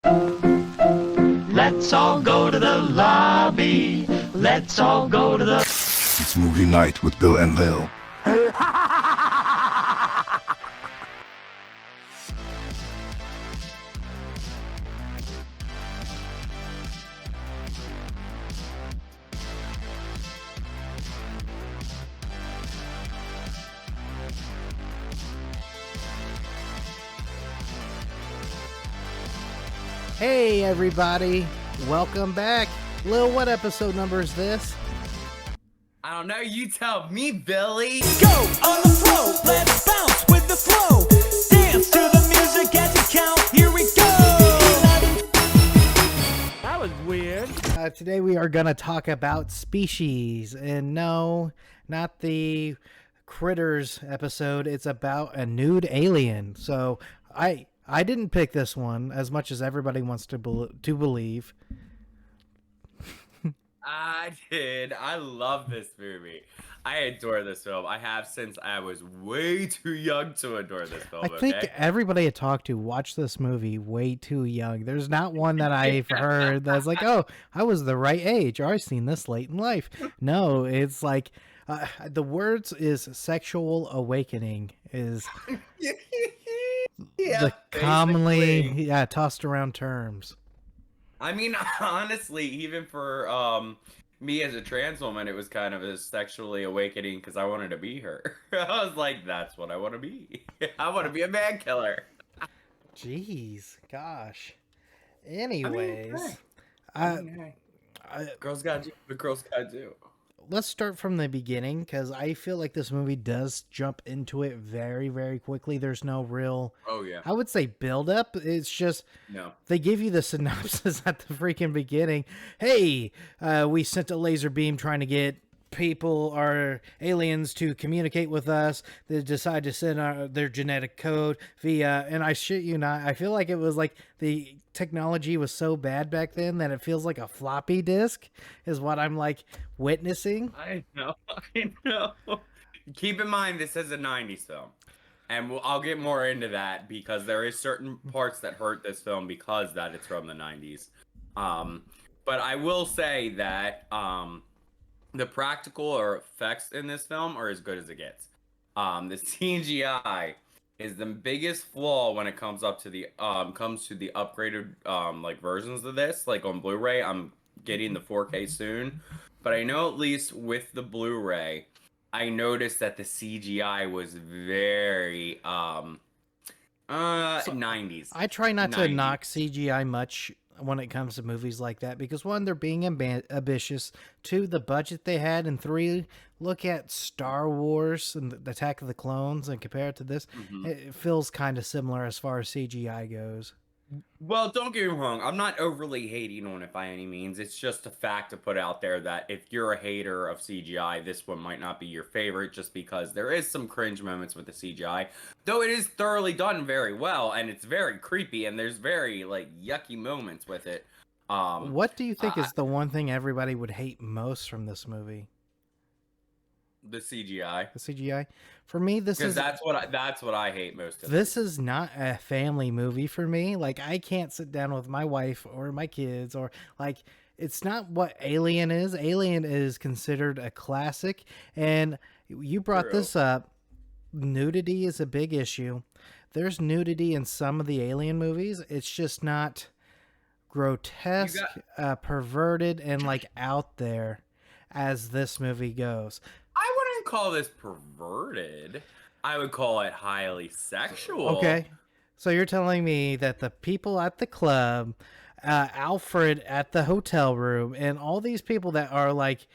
Let's all go to the lobby. Let's all go to the... It's movie night with Bill and Lil. Hey everybody, welcome back. Lil, what episode number is this? I don't know, you tell me, Billy. Go on the flow, let's bounce with the flow. Dance to the music as you count, here we go. That was weird. Today we are going to talk about Species, and no, not the Critters episode, it's about a nude alien. So I didn't pick this one as much as everybody wants to believe. I did. I love this movie. I adore this film. I have since I was way too young to adore this film. I think everybody I talked to watched this movie way too young. There's not one that I've heard that's like, oh, I was the right age, or I've seen this late in life. No, it's like the words is sexual awakening is the commonly tossed around terms. I mean, honestly, even for me as a trans woman, it was kind of a sexually awakening because I wanted to be her. I was like, that's what I want to be. I want to be a man killer. Jeez, gosh. Anyways, Girls gotta do what girls gotta do. let's start from the beginning because I feel like this movie does jump into it very, very quickly. There's no real, I would say, build up. It's just they give you the synopsis at the freaking beginning. Hey, we sent a laser beam trying to get people or aliens to communicate with us. They decide to send their genetic code via, and I shit you not, I feel like it was like the technology was so bad back then that it feels like a floppy disk is what I'm like witnessing. I know. Keep in mind, this is a 90s film. And I'll get more into that because there is certain parts that hurt this film because that it's from the 90s. But I will say that the practical or effects in this film are as good as it gets. The CGI is the biggest flaw when it comes to the upgraded like versions of this. Like on Blu-ray, I'm getting the 4K soon, but I know at least with the Blu-ray, I noticed that the CGI was very 90s. I try not to knock CGI much when it comes to movies like that because one, they're being ambitious, two, the budget they had, and three, look at Star Wars and the Attack of the Clones and compare it to this. It feels kind of similar as far as CGI goes. Well, don't get me wrong. I'm not overly hating on it by any means. It's just a fact to put out there that if you're a hater of CGI, this one might not be your favorite just because there is some cringe moments with the CGI. Though it is thoroughly done very well, and it's very creepy, and there's very, like, yucky moments with it. What do you think is the one thing everybody would hate most from this movie? The CGI. The CGI? For me, this is... that's what I hate most of. This is not a family movie for me. Like, I can't sit down with my wife or my kids or, like, it's not what Alien is. Alien is considered a classic, and you brought this up. Nudity is a big issue. There's nudity in some of the Alien movies. It's just not grotesque, perverted, and, like, out there as this movie goes. I wouldn't call this perverted. I would call it highly sexual. Okay. So you're telling me that the people at the club, Alfred at the hotel room, and all these people that are like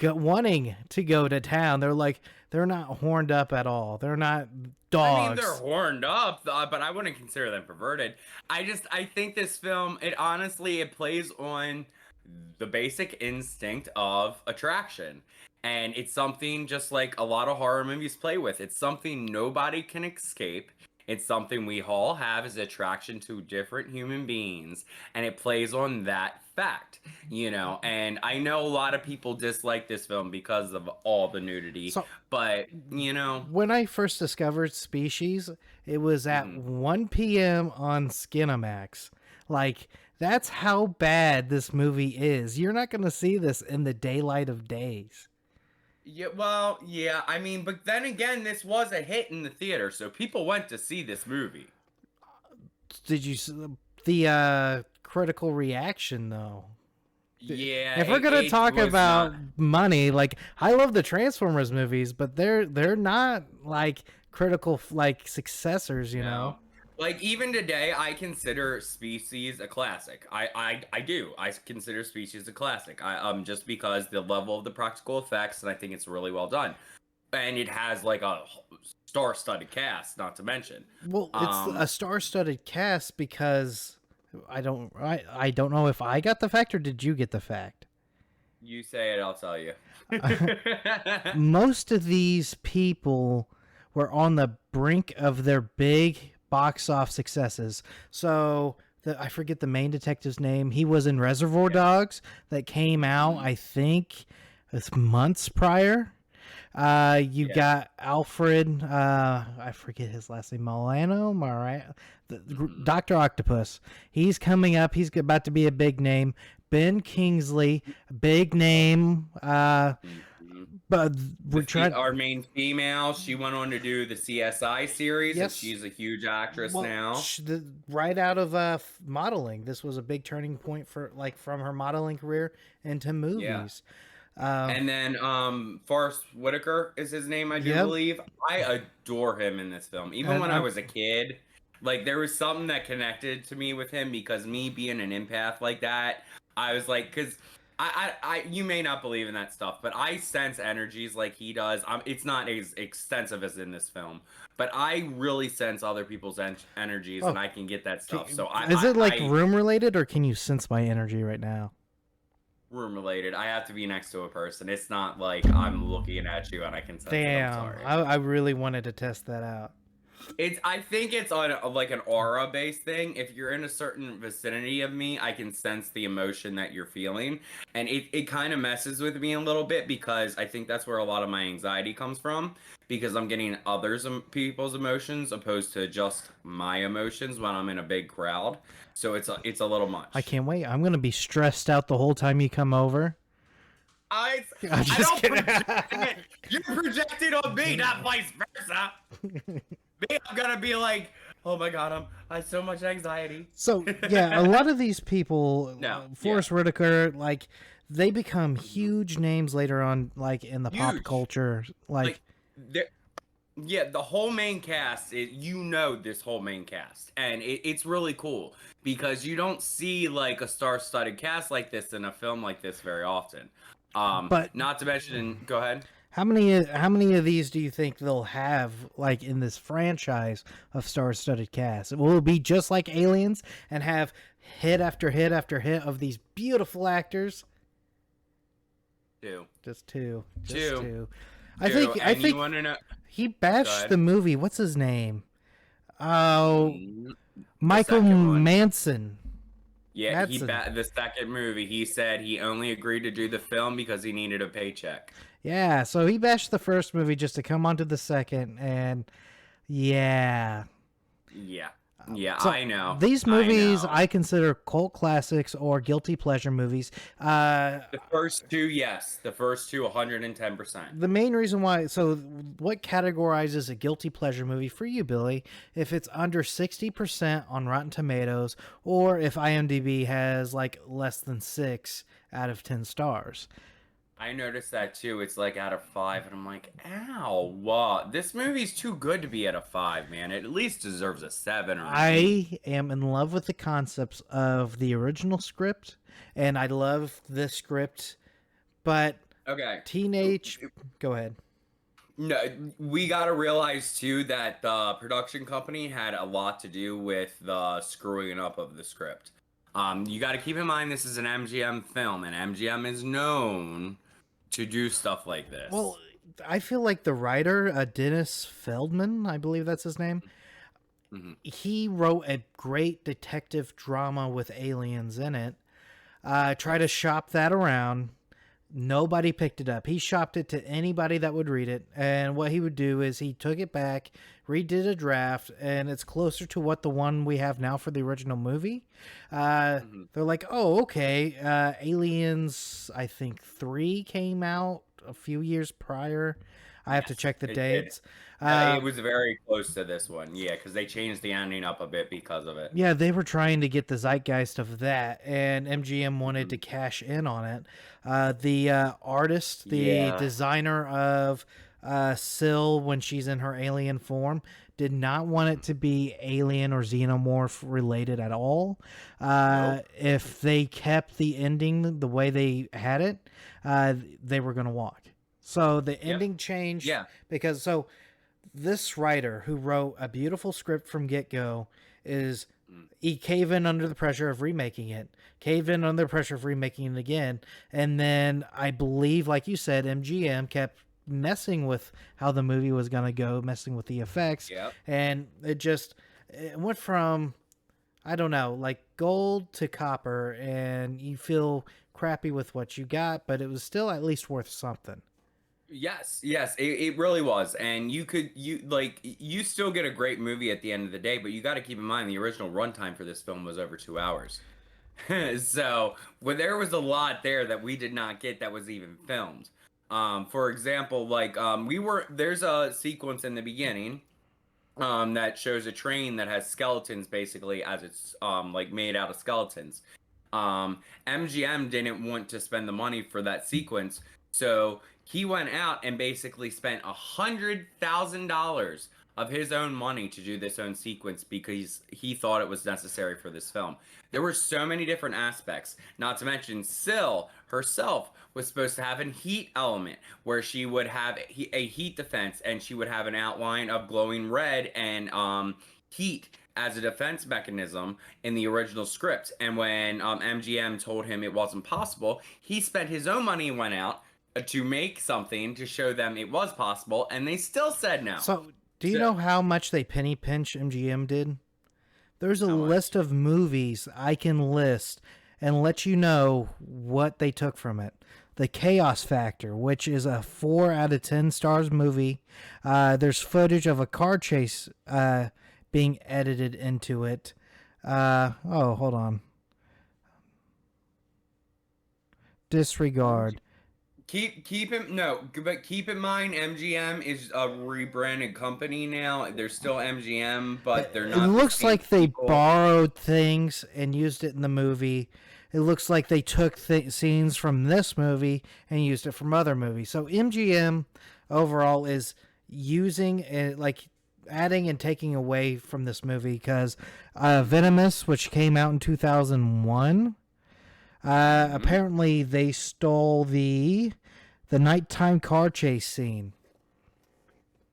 wanting to go to town, they're not horned up at all. They're not dogs. I mean, they're horned up, but I wouldn't consider them perverted. I think this film, it plays on the basic instinct of attraction. And it's something just like a lot of horror movies play with. It's something nobody can escape. It's something we all have is attraction to different human beings, and it plays on that fact, you know. And I know a lot of people dislike this film because of all the nudity, but you know, when I first discovered Species, it was at 1 p.m. on Skinamax. Like, that's how bad this movie is. You're not going to see this in the daylight of days. Yeah, well, yeah. I mean, but then again, this was a hit in the theater, so people went to see this movie. Did you see the critical reaction though? Yeah. If we're gonna talk about money, like, I love the Transformers movies, but they're not like critical like successors, you know. Like, even today, I consider Species a classic. I do. I consider Species a classic. Just because the level of the practical effects, and I think it's really well done, and it has like a star-studded cast, not to mention. Well, it's a star-studded cast because I don't know if I got the fact or did you get the fact. You say it, I'll tell you. Most of these people were on the brink of their big box office successes. So I forget the main detective's name. He was in Reservoir Dogs that came out, I think, months prior. You got Alfred, I forget his last name, Milano, Dr. Octopus. He's coming up. He's about to be a big name. Ben Kingsley, big name. But we're trying. Our main female, she went on to do the CSI series, yes. And she's a huge actress now. Right out of modeling, this was a big turning point for from her modeling career into movies. Yeah. And then Forrest Whitaker is his name, I do believe. I adore him in this film. Even when I was a kid, like, there was something that connected to me with him because me being an empath like that, I was like, because. You may not believe in that stuff, but I sense energies like he does. It's not as extensive as in this film, but I really sense other people's energies, and I can get that stuff. Is it room related, or can you sense my energy right now? Room related. I have to be next to a person. It's not like I'm looking at you and I can sense it. I'm sorry. I really wanted to test that out. I think it's on like an aura based thing. If you're in a certain vicinity of me, I can sense the emotion that you're feeling, and it kind of messes with me a little bit because I think that's where a lot of my anxiety comes from, because I'm getting people's emotions opposed to just my emotions when I'm in a big crowd. So it's a little much. I can't wait. I'm gonna be stressed out the whole time you come over. I don't project it. You're projecting on me, not vice versa. I'm gonna be like, oh my god, I have so much anxiety. So yeah, a lot of these people, Forrest Whitaker, like, they become huge names later on, like in the pop culture, the whole main cast this whole main cast, and it's really cool because you don't see like a star-studded cast like this in a film like this very often. But not to mention, go ahead. How many of these do you think they'll have, like, in this franchise of star-studded cast? Will it be just like Aliens and have hit after hit after hit of these beautiful actors? Just two. I think you wanna know, he bashed the movie. What's his name? Oh, Michael Manson. Yeah, the second movie, he said he only agreed to do the film because he needed a paycheck. Yeah, so he bashed the first movie just to come onto the second, and yeah. So I know. These movies I consider cult classics or guilty pleasure movies. The first two, yes. The first two, 110%. The main reason why, so what categorizes a guilty pleasure movie for you, Billy? If it's under 60% on Rotten Tomatoes, or if IMDb has like less than 6 out of 10 stars. I noticed that too. It's like out of 5, and I'm like, ow, wow, this movie's too good to be at a 5, man. It at least deserves a 7 or an 8. I am in love with the concepts of the original script, and I love the script, but go ahead. No, we got to realize too that the production company had a lot to do with the screwing up of the script. You got to keep in mind this is an MGM film, and MGM is known to do stuff like this. Well, I feel like the writer, Dennis Feldman, I believe that's his name, he wrote a great detective drama with aliens in it. Try to shop that around. Nobody picked it up. He shopped it to anybody that would read it. And what he would do is he took it back, redid a draft, and it's closer to what the one we have now for the original movie. They're like, oh, okay. Aliens, I think 3 came out a few years prior. I have to check the dates. It was very close to this one, yeah, because they changed the ending up a bit because of it. Yeah, they were trying to get the zeitgeist of that, and MGM wanted to cash in on it. The artist, the designer of Syl when she's in her alien form, did not want it to be alien or xenomorph related at all. If they kept the ending the way they had it, they were going to walk. So the ending changed because this writer who wrote a beautiful script from get-go he caved in under the pressure of remaking it, caved in under the pressure of remaking it again, and then I believe, like you said, MGM kept messing with how the movie was going to go, messing with the effects, and it went from, I don't know, like gold to copper, and you feel crappy with what you got, but it was still at least worth something. Yes, it really was, and you still get a great movie at the end of the day, but you got to keep in mind the original runtime for this film was over 2 hours. So there was a lot there that we did not get that was even filmed. For example, there's a sequence in the beginning that shows a train that has skeletons basically as it's made out of skeletons. MGM didn't want to spend the money for that sequence, so he went out and basically spent $100,000 of his own money to do this own sequence because he thought it was necessary for this film. There were so many different aspects, not to mention Syl herself was supposed to have a heat element where she would have a heat defense and she would have an outline of glowing red and heat as a defense mechanism in the original script. And when MGM told him it wasn't possible, he spent his own money and went out to make something to show them it was possible, and they still said no. So, do you know how much they penny pinch MGM did? There's a list of movies I can list and let you know what they took from it. The Chaos Factor, which is a 4 out of 10 stars movie. There's footage of a car chase being edited into it. Hold on. Disregard. Keep in mind MGM is a rebranded company now. They're still MGM, but they're not. It looks like they borrowed things and used it in the movie. It looks like they took scenes from this movie and used it from other movies. So MGM overall is using adding and taking away from this movie because Venomous, which came out in 2001. Apparently they stole the nighttime car chase scene.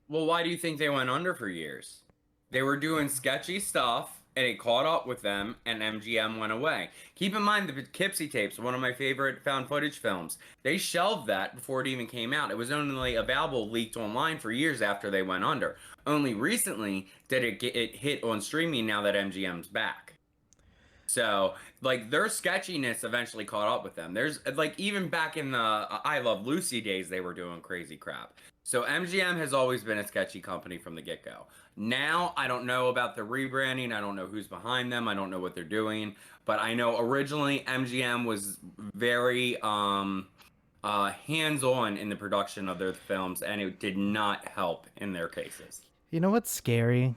Well, why do you think they went under for years? They were doing sketchy stuff, and it caught up with them, and MGM went away. Keep in mind the Poughkeepsie tapes, one of my favorite found footage films. They shelved that before it even came out. It was only available leaked online for years after they went under. Only recently did it hit on streaming now that MGM's back. So, their sketchiness eventually caught up with them. There's, even back in the I Love Lucy days, they were doing crazy crap. So, MGM has always been a sketchy company from the get-go. Now, I don't know about the rebranding. I don't know who's behind them. I don't know what they're doing. But I know originally MGM was very hands-on in the production of their films, and it did not help in their cases. You know what's scary?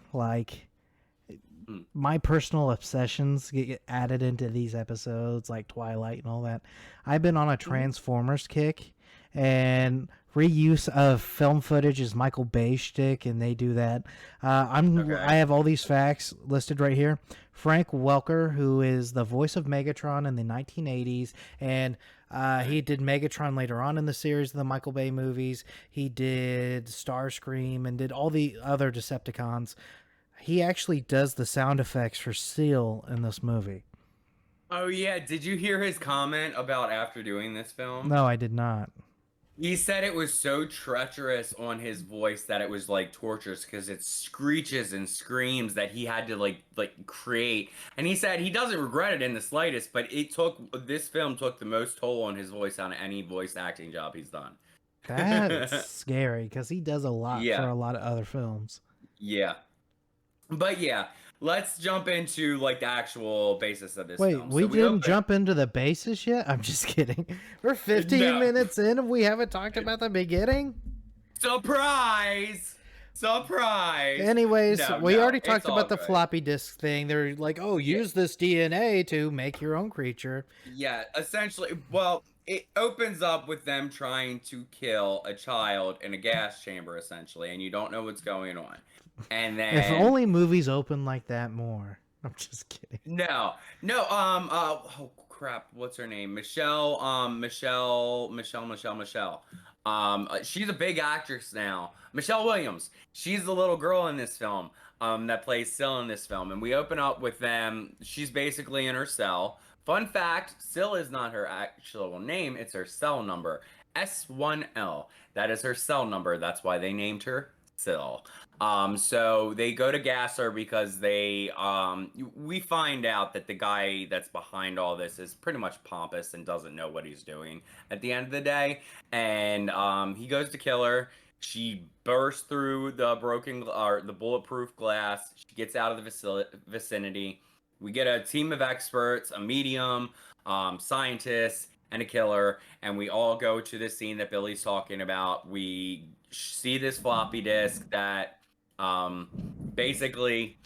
My personal obsessions get added into these episodes, like Twilight and all that. I've been on a Transformers kick, and reuse of film footage is Michael Bay's shtick, and they do that. I have all these facts listed right here. Frank Welker, who is the voice of Megatron in the 1980s, and he did Megatron later on in the series of the Michael Bay movies. He did Starscream and did all the other Decepticons. He actually does the sound effects for Syl in this movie. Oh, yeah. Did you hear his comment about after doing this film? No, I did not. He said it was so treacherous on his voice that it was like torturous because it screeches and screams that he had to like create. And he said he doesn't regret it in the slightest, but this film took the most toll on his voice out of any voice acting job he's done. That's scary because he does a lot for a lot of other films. Yeah. But yeah, let's jump into like the actual basis of this film. We didn't jump into the basis yet? I'm just kidding. We're 15 minutes in and we haven't talked about the beginning? Surprise! Anyways, we already talked about the floppy disk thing. They're like, oh, use this DNA to make your own creature. Yeah, essentially, well, it opens up with them trying to kill a child in a gas chamber, essentially, and you don't know what's going on. And then if only movies open like that more. I'm just kidding. No. Oh crap, what's her name? Michelle. She's a big actress now. Michelle Williams. She's the little girl in this film. That plays Syl in this film, and we open up with them. She's basically in her cell. Fun fact: Syl is not her actual name; it's her cell number, S1L. That is her cell number. That's why they named her Syl. So they go to gas her because we find out that the guy that's behind all this is pretty much pompous and doesn't know what he's doing at the end of the day. And he goes to kill her. She bursts through the bulletproof glass. She gets out of the vicinity. We get a team of experts, a medium, scientists, and a killer, and we all go to the scene that Billy's talking about. We see this floppy disk that basically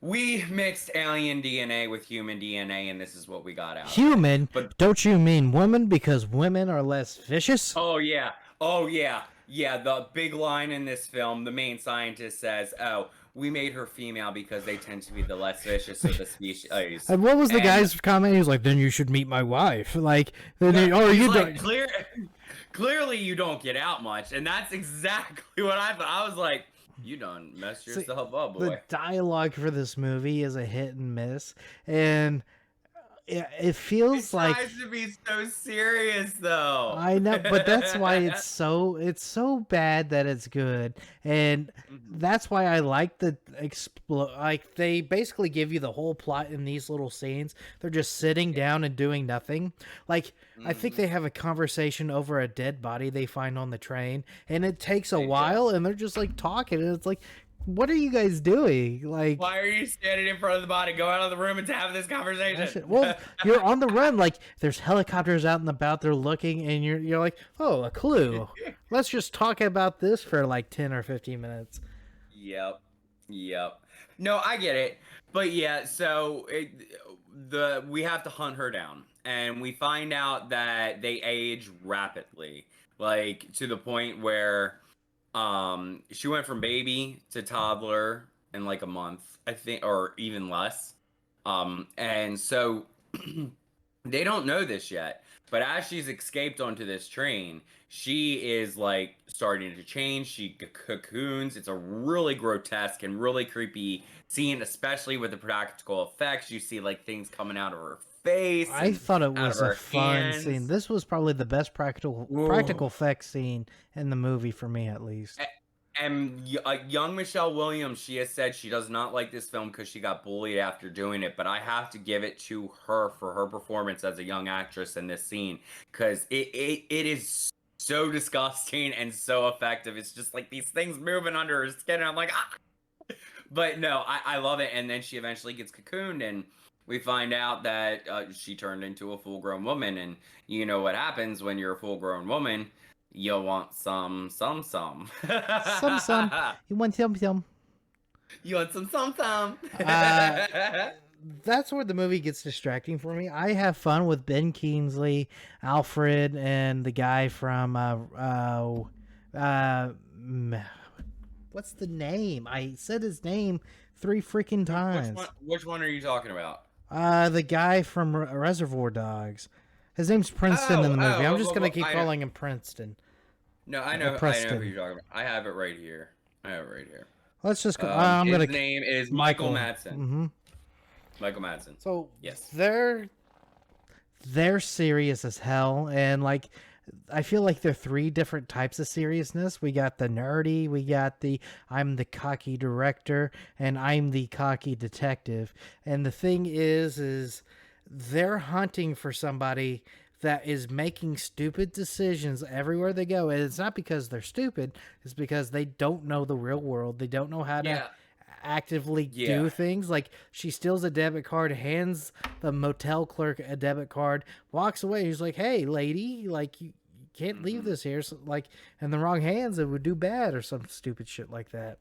we mixed alien DNA with human DNA, and this is what we got out. Human? But don't you mean women because women are less vicious? Oh yeah. The big line in this film, the main scientist says, "Oh, we made her female because they tend to be the less vicious of the species." And what was the guy's comment? He was like, "Then you should meet my wife." Like, clearly you don't get out much, and that's exactly what I thought. I was like, you done messed yourself up, boy. The dialogue for this movie is a hit and miss, and it feels like it tries to be so serious, though. I know, but that's why it's so bad that it's good, and that's why I like the like they basically give you the whole plot in these little scenes. They're just sitting down and doing nothing. Like I think they have a conversation over a dead body they find on the train, and it takes a while, and they're just like talking, and it's like, what are you guys doing? Like, why are you standing in front of the body? Go out of the room and have this conversation. Well, you're on the run. Like, there's helicopters out and about. They're looking, and you're like, oh, a clue. Let's just talk about this for like 10 or 15 minutes. Yep. No, I get it, but yeah. So we have to hunt her down, and we find out that they age rapidly, like to the point where she went from baby to toddler in like a month, I think, or even less. And so they don't know this yet, but as she's escaped onto this train, she is like starting to change. She cocoons. It's a really grotesque and really creepy scene, especially with the practical effects. You see like things coming out of her face. I thought it was a fun scene. This was probably the best practical effects scene in the movie for me, at least. And young Michelle Williams, she has said she does not like this film because she got bullied after doing it, but I have to give it to her for her performance as a young actress in this scene, because it is so disgusting and so effective. It's just like these things moving under her skin, and I'm like, ah! But no, I love it. And then she eventually gets cocooned, and we find out that she turned into a full-grown woman, and you know what happens when you're a full-grown woman. You want some. Some. You want some. You want some. That's where the movie gets distracting for me. I have fun with Ben Kingsley, Alfred, and the guy from what's the name? I said his name 3 freaking times. Which one are you talking about? The guy from Reservoir Dogs. His name's Princeton in the movie. I'm just gonna keep calling him Princeton. No, I know who you're talking about. I have it right here. Let's just go. His name is Michael Madsen. Mm-hmm. Michael Madsen. So yes, they're serious as hell, and like I feel like there are three different types of seriousness. We got the nerdy, we got the I'm the cocky director, and I'm the cocky detective. And the thing is they're hunting for somebody that is making stupid decisions everywhere they go. And it's not because they're stupid, it's because they don't know the real world. They don't know how to actively do things. Like, she steals a debit card, hands the motel clerk a debit card, walks away. He's like, hey, lady, like, you can't leave this here. So, like, in the wrong hands, it would do bad or some stupid shit like that.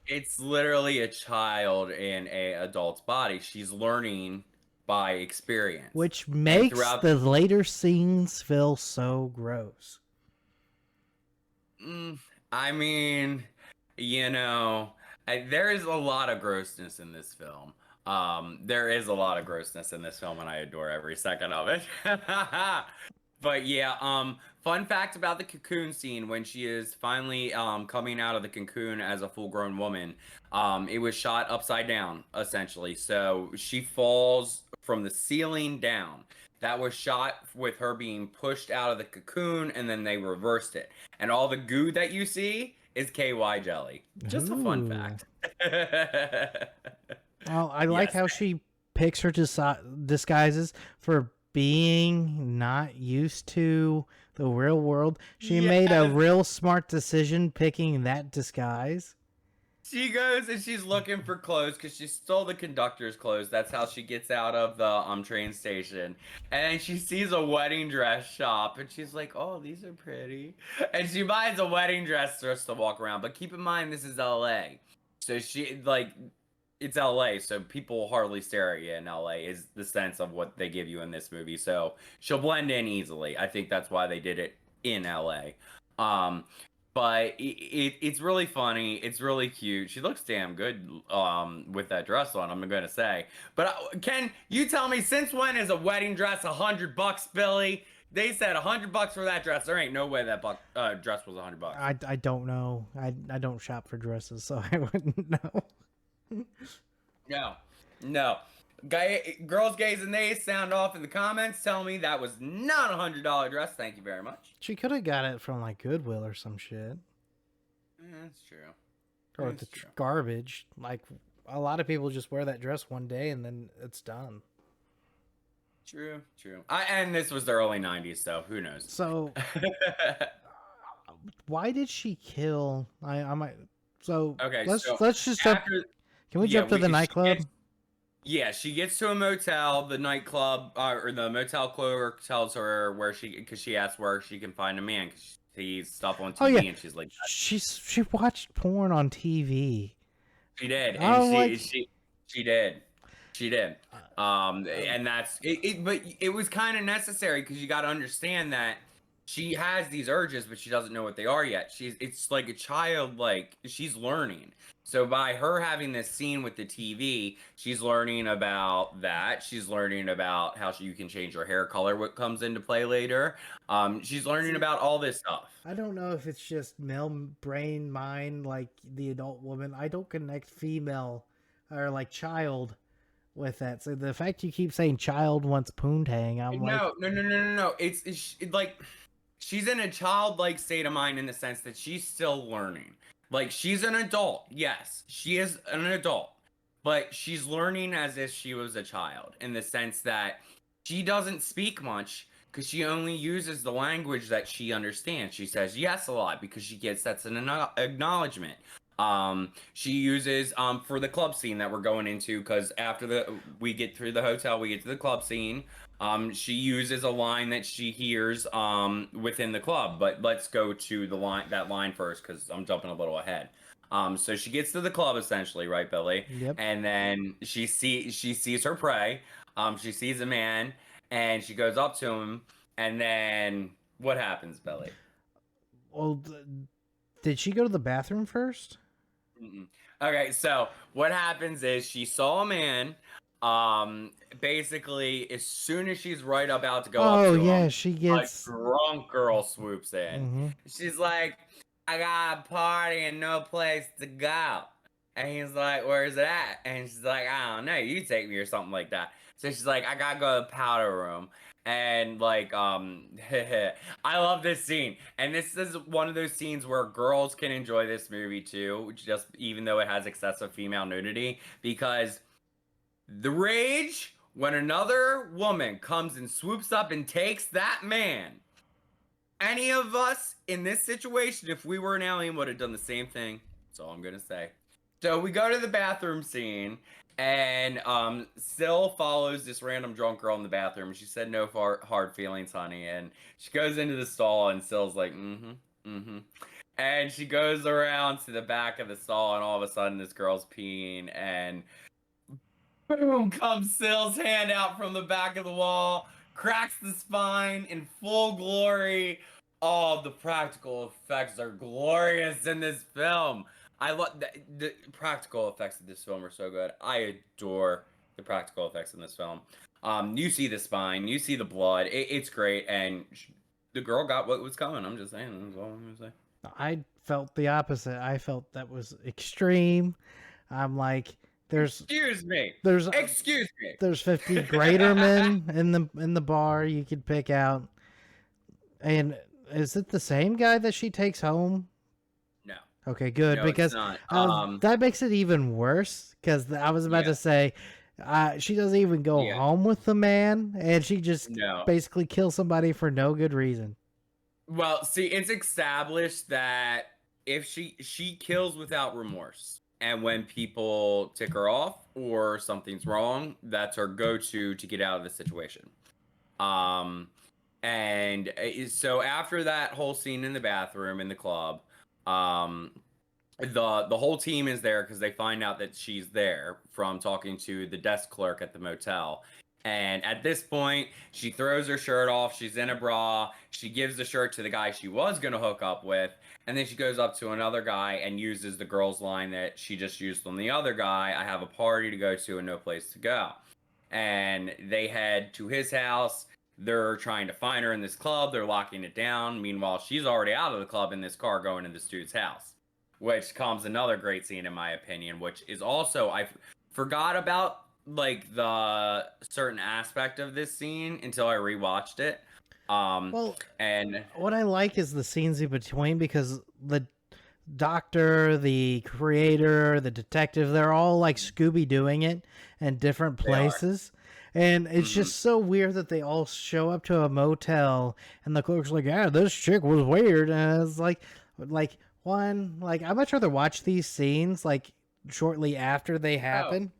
It's literally a child in a adult's body. She's learning by experience, which makes the later scenes feel so gross. I mean, you know, there is a lot of grossness in this film. There is a lot of grossness in this film, and I adore every second of it. But yeah, fun fact about the cocoon scene, when she is finally coming out of the cocoon as a full-grown woman, it was shot upside down, essentially. So she falls from the ceiling down. That was shot with her being pushed out of the cocoon, and then they reversed it. And all the goo that you see is KY jelly. Just a fun fact. Well, I like how she picks her disguises for being not used to the real world. She made a real smart decision picking that disguise. She goes and she's looking for clothes because she stole the conductor's clothes. That's how she gets out of the train station. And she sees a wedding dress shop and she's like, oh, these are pretty. And she buys a wedding dress just to walk around. But keep in mind, this is LA. So she, like, it's LA, so people hardly stare at you in LA is the sense of what they give you in this movie. So she'll blend in easily. I think that's why they did it in LA. But it's really funny. It's really cute. She looks damn good with that dress on, I'm gonna say. But Ken, you tell me, since when is a wedding dress $100, Billy? They said $100 for that dress. There ain't no way that dress was $100. I don't know. I don't shop for dresses, so I wouldn't know. No. Girls, gays, and nays, sound off in the comments. Tell me that was not a $100 dress. Thank you very much. She could have got it from like Goodwill or some shit. That's true. Or the garbage. Like, a lot of people just wear that dress one day and then it's done. True. And this was the early 90s, so who knows? So, why did she kill? I might. So okay, let's just jump. Can we jump to the nightclub? She gets to a motel. The nightclub or the motel clerk tells her because she asks where she can find a man because she sees stuff on TV and she's like, she watched porn on TV. She did, and she did. And that's it. But it was kind of necessary because you got to understand that she has these urges, but she doesn't know what they are yet. It's like a child, like she's learning. So by her having this scene with the TV, she's learning about that. She's learning about how you can change your hair color, what comes into play later. She's learning about all this stuff. I don't know if it's just male brain mind, like the adult woman. I don't connect female or like child with that. So the fact you keep saying child wants poontang, No. It's like she's in a childlike state of mind in the sense that she's still learning. Like, she's an adult. Yes, she is an adult. But she's learning as if she was a child in the sense that she doesn't speak much because she only uses the language that she understands. She says yes a lot because that's an acknowledgement. She uses for the club scene that we're going into, because after we get through the hotel, we get to the club scene. She uses a line that she hears within the club, but let's go to that line first because I'm jumping a little ahead. So she gets to the club essentially, right, Billy? Yep. And then she sees her prey. She sees a man and she goes up to him, and then what happens, Billy? Well, did she go to the bathroom first? Mm-mm. Okay, so what happens is she saw a man. Basically, as soon as she's right about to go up to him, she gets a drunk girl swoops in. Mm-hmm. She's like, I got a party and no place to go. And he's like, where's it at? And she's like, I don't know, you take me, or something like that. So she's like, I gotta go to the powder room. And like, I love this scene. And this is one of those scenes where girls can enjoy this movie too, just even though it has excessive female nudity, because the rage when another woman comes and swoops up and takes that man. Any of us in this situation, if we were an alien, would have done the same thing. That's all I'm gonna say. So we go to the bathroom scene, and Syl follows this random drunk girl in the bathroom. She said no hard feelings, honey. And she goes into the stall, and Syl's like, and she goes around to the back of the stall, and all of a sudden this girl's peeing, and boom comes Syl's hand out from the back of the wall, cracks the spine in full glory. Oh, the practical effects are glorious in this film. I love the practical effects of this film are so good. I adore the practical effects in this film. You see the spine, you see the blood. It's great, and the girl got what was coming. I'm just saying. That's all I'm gonna say. I felt the opposite. I felt that was extreme. I'm like, excuse me. There's 50 greater men in the bar you could pick out. And is it the same guy that she takes home? No. Okay, good, no, because that makes it even worse. Because I was about to say, she doesn't even go home with the man, and she just basically kills somebody for no good reason. Well, see, it's established that if she kills without remorse, and when people tick her off or something's wrong, that's her go-to to get out of the situation. And so after that whole scene in the bathroom in the club, the whole team is there because they find out that she's there from talking to the desk clerk at the motel. And at this point, she throws her shirt off. She's in a bra. She gives the shirt to the guy she was going to hook up with. And then she goes up to another guy and uses the girl's line that she just used on the other guy. I have a party to go to and no place to go. And they head to his house. They're trying to find her in this club. They're locking it down. Meanwhile, she's already out of the club in this car going to this dude's house. Which comes another great scene, in my opinion, which is also, I forgot about like the certain aspect of this scene until I rewatched it. And what I like is the scenes in between, because the doctor, the creator, the detective, they're all like Scooby doing it in different places. And it's just so weird that they all show up to a motel and the clerk's like, yeah, this chick was weird. And it's like I'd much rather watch these scenes like shortly after they happen.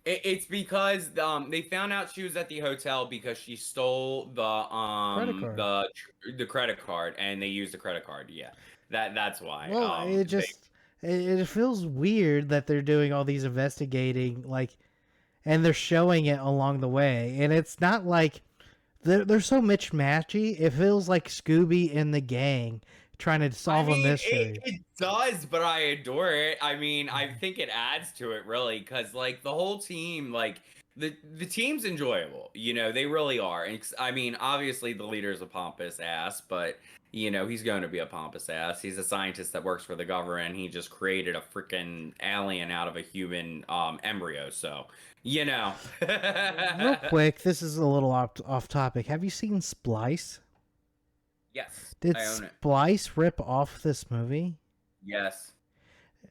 It's because they found out she was at the hotel because she stole the credit card, and they used the credit card. Yeah, that's why. Well, it feels weird that they're doing all these investigating, like, and they're showing it along the way, and it's not like they're so matchy. It feels like Scooby and the gang trying to solve a mystery. It does, but I adore it. I mean, I think it adds to it, really, because like the whole team, like the team's enjoyable. You know, they really are. And I mean, obviously the leader's a pompous ass, but you know, he's going to be a pompous ass. He's a scientist that works for the government. He just created a freaking alien out of a human embryo. So, you know. Real quick, this is a little off topic. Have you seen Splice? Yes. Did I own it. Splice rip off this movie? Yes.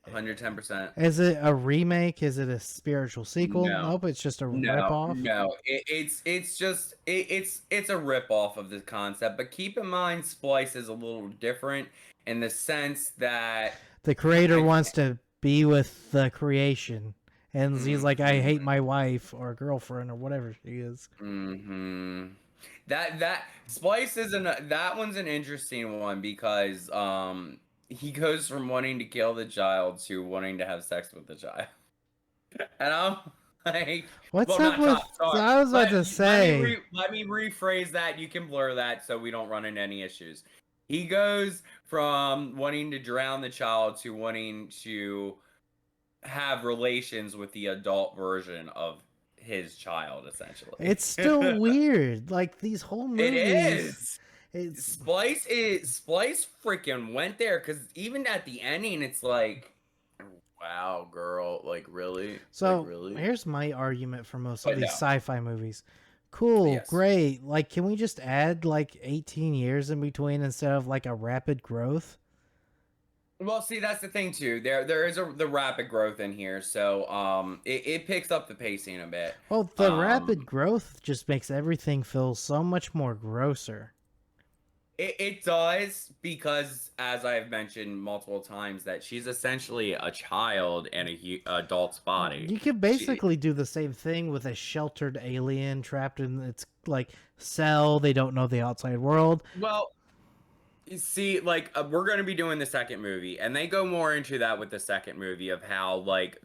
110%. Is it a remake? Is it a spiritual sequel? No. Nope, it's just a rip-off? No, it's just a rip-off of the concept. But keep in mind, Splice is a little different in the sense that the creator wants to be with the creation. And he's like, I hate my wife or girlfriend or whatever she is. That Splice that one's an interesting one because he goes from wanting to kill the child to wanting to have sex with the child. And I'm like, what's up with I was about to say. Let me rephrase that. You can blur that so we don't run into any issues. He goes from wanting to drown the child to wanting to have relations with the adult version of his child, essentially. It's still weird. Like these whole movies. It is. Splice freaking went there because even at the ending, it's like, Wow, girl, like really? So Like really? here's my argument for most of But these no. sci-fi movies. Cool, Yes. great. Like, can we just add like 18 years in between instead of like a rapid growth? Well, see, that's the thing too. There is the rapid growth in here, so it picks up the pacing a bit. Well, the rapid growth just makes everything feel so much more grosser. It does because, as I've mentioned multiple times, that she's essentially a child in a adult's body. You could basically do the same thing with a sheltered alien trapped in its like cell. They don't know the outside world. Well, you see, like we're going to be doing the second movie, and they go more into that with the second movie of how, like,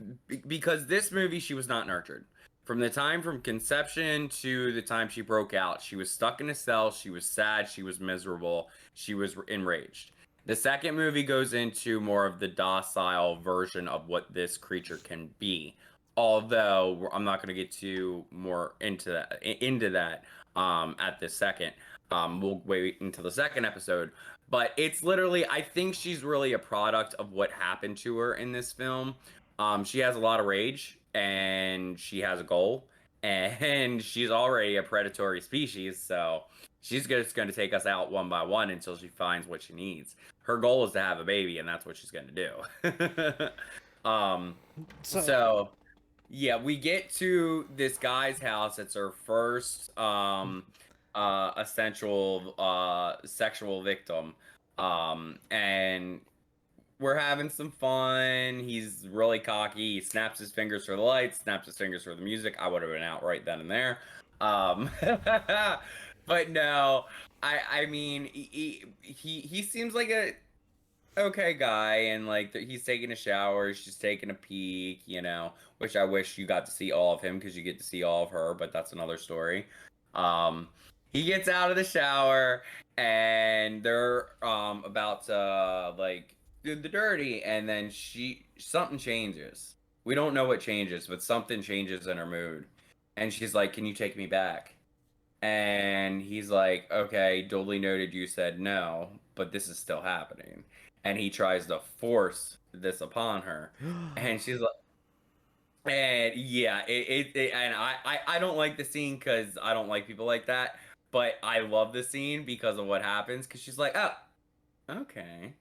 because this movie she was not nurtured. From the time from conception to the time she broke out, she was stuck in a cell. She was sad. She was miserable. She was enraged. The second movie goes into more of the docile version of what this creature can be. Although I'm not going to get too more into that at this second. We'll wait until the second episode. But it's literally, I think she's really a product of what happened to her in this film. She has a lot of rage and she has a goal, and she's already a predatory species, so she's just going to take us out one by one until she finds what she needs. Her goal is to have a baby, and that's what she's going to do. So yeah, we get to this guy's house. It's her first essential sexual victim, and we're having some fun. He's really cocky. He snaps his fingers for the lights, snaps his fingers for the music. I would have been out right then and there. But no, I mean, he seems like a okay guy, and like he's taking a shower, she's taking a peek, you know, which I wish you got to see all of him because you get to see all of her, but that's another story. He gets out of the shower and they're about to like do the dirty, and then something changes. We don't know what changes, but something changes in her mood, and she's like, "Can you take me back?" And he's like, "Okay, duly noted, you said no, but this is still happening." And he tries to force this upon her, and she's like, and yeah, and I don't like the scene because I don't like people like that, but I love the scene because of what happens, because she's like, "Oh, okay."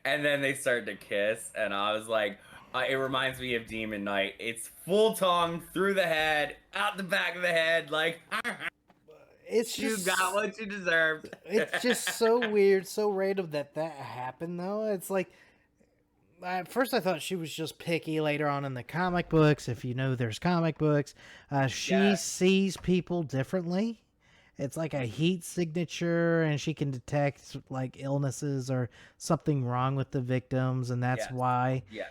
And then they start to kiss, and I was like, it reminds me of Demon Knight. It's full tongue through the head, out the back of the head, like, it's just, you got what you deserved. It's just so weird, so random that happened, though. It's like, at first I thought she was just picky. Later on in the comic books, if you know there's comic books, she sees people differently. It's like a heat signature, and she can detect like illnesses or something wrong with the victims, and that's why. Yeah.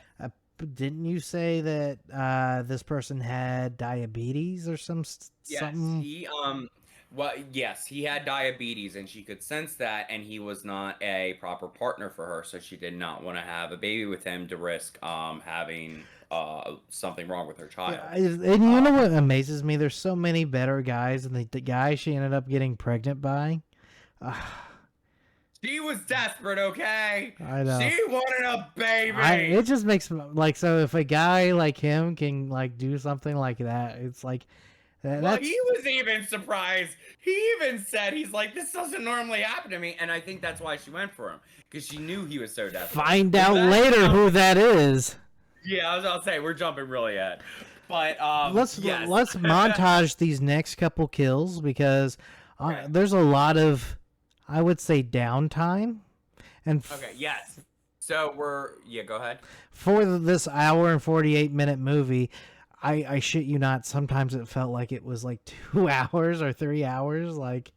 Didn't you say that this person had diabetes or something? Yes, he had diabetes, and she could sense that, and he was not a proper partner for her, so she did not want to have a baby with him to risk having something wrong with her child. Yeah, and you know what amazes me? There's so many better guys than the guy she ended up getting pregnant by. She was desperate, okay? I know. She wanted a baby. It just makes like, so if a guy like him can like do something like that, it's like. Well, he was even surprised. He even said, he's like, "This doesn't normally happen to me," and I think that's why she went for him, because she knew he was so desperate. Find out later who that is. Yeah, I was gonna say we're jumping really ahead, but let's montage these next couple kills, because there's a lot of, I would say, downtime, and okay, yes. So go ahead. For this hour and 48-minute movie, I shit you not, sometimes it felt like it was like 2 hours or 3 hours. Like,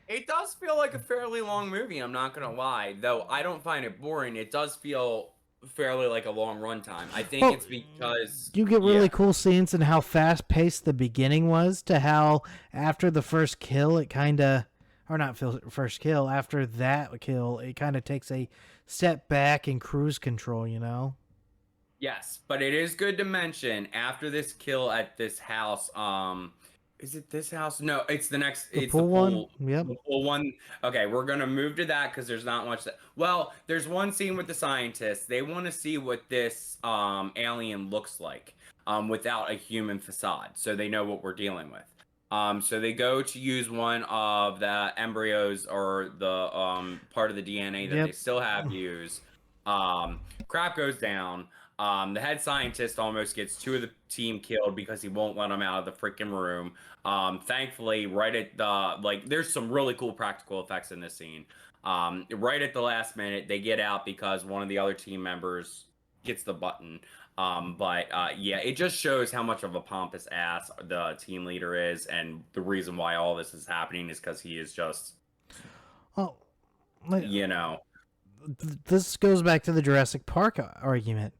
it does feel like a fairly long movie, I'm not gonna lie. Though I don't find it boring. It does feel fairly like a long runtime. I think it's because you get really cool scenes, and how fast paced the beginning was to how after the first kill it kind of, or not first kill, after that kill it kind of takes a step back in cruise control, you know? Yes, but it is good to mention, after this kill at this house, Is it this house? No, it's the next. The It's pool the one? pool. Yep. The pool one. Okay, we're gonna move to that because there's not much. Well, there's one scene with the scientists. They want to see what this alien looks like without a human facade, so they know what we're dealing with. So they go to use one of the embryos or the part of the DNA that they Yep. still have used. Crap goes down. The head scientist almost gets two of the team killed because he won't let them out of the freaking room. Thankfully, right at the there's some really cool practical effects in this scene. Right at the last minute, they get out because one of the other team members gets the button. Yeah, it just shows how much of a pompous ass the team leader is, and the reason why all this is happening is because he is just, Oh, this goes back to the Jurassic Park argument.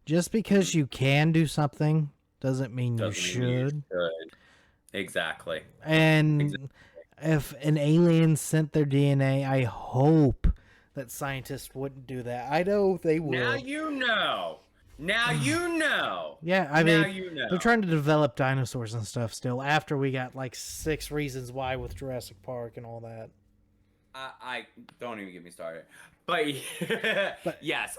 Just because you can do something doesn't mean you should. Exactly. And if an alien sent their DNA, I hope that scientists wouldn't do that. I know they will. Now you know. Now you know. Yeah, I mean, they're trying to develop dinosaurs and stuff still after we got 6 reasons why with Jurassic Park and all that. I don't even get me started. But yes,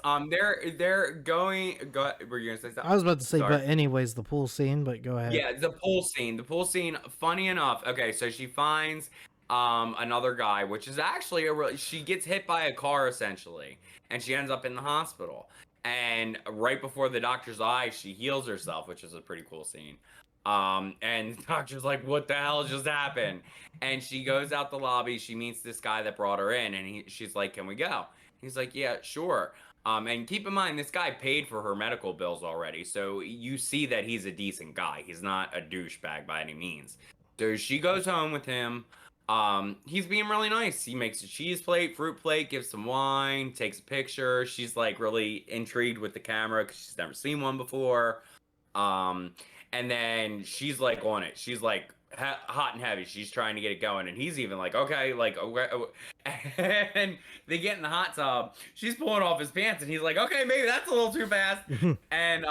they're going. Were you gonna say something? I was about to say, but anyways, the pool scene. But go ahead. Yeah, the pool scene. The pool scene. Funny enough. Okay, so she finds another guy, which is actually she gets hit by a car essentially, and she ends up in the hospital. And right before the doctor's eyes, she heals herself, which is a pretty cool scene. And the doctor's like, what the hell just happened? And she goes out the lobby. She meets this guy that brought her in, and she's like, can we go? He's like, yeah, sure. And keep in mind, this guy paid for her medical bills already. So you see that he's a decent guy. He's not a douchebag by any means. So she goes home with him. He's being really nice. He makes a cheese plate, fruit plate, gives some wine, takes a picture. She's really intrigued with the camera because she's never seen one before. And then she's on it. She's hot and heavy. She's trying to get it going, and he's even okay, okay. And they get in the hot tub. She's pulling off his pants, and he's like, okay, maybe that's a little too fast. And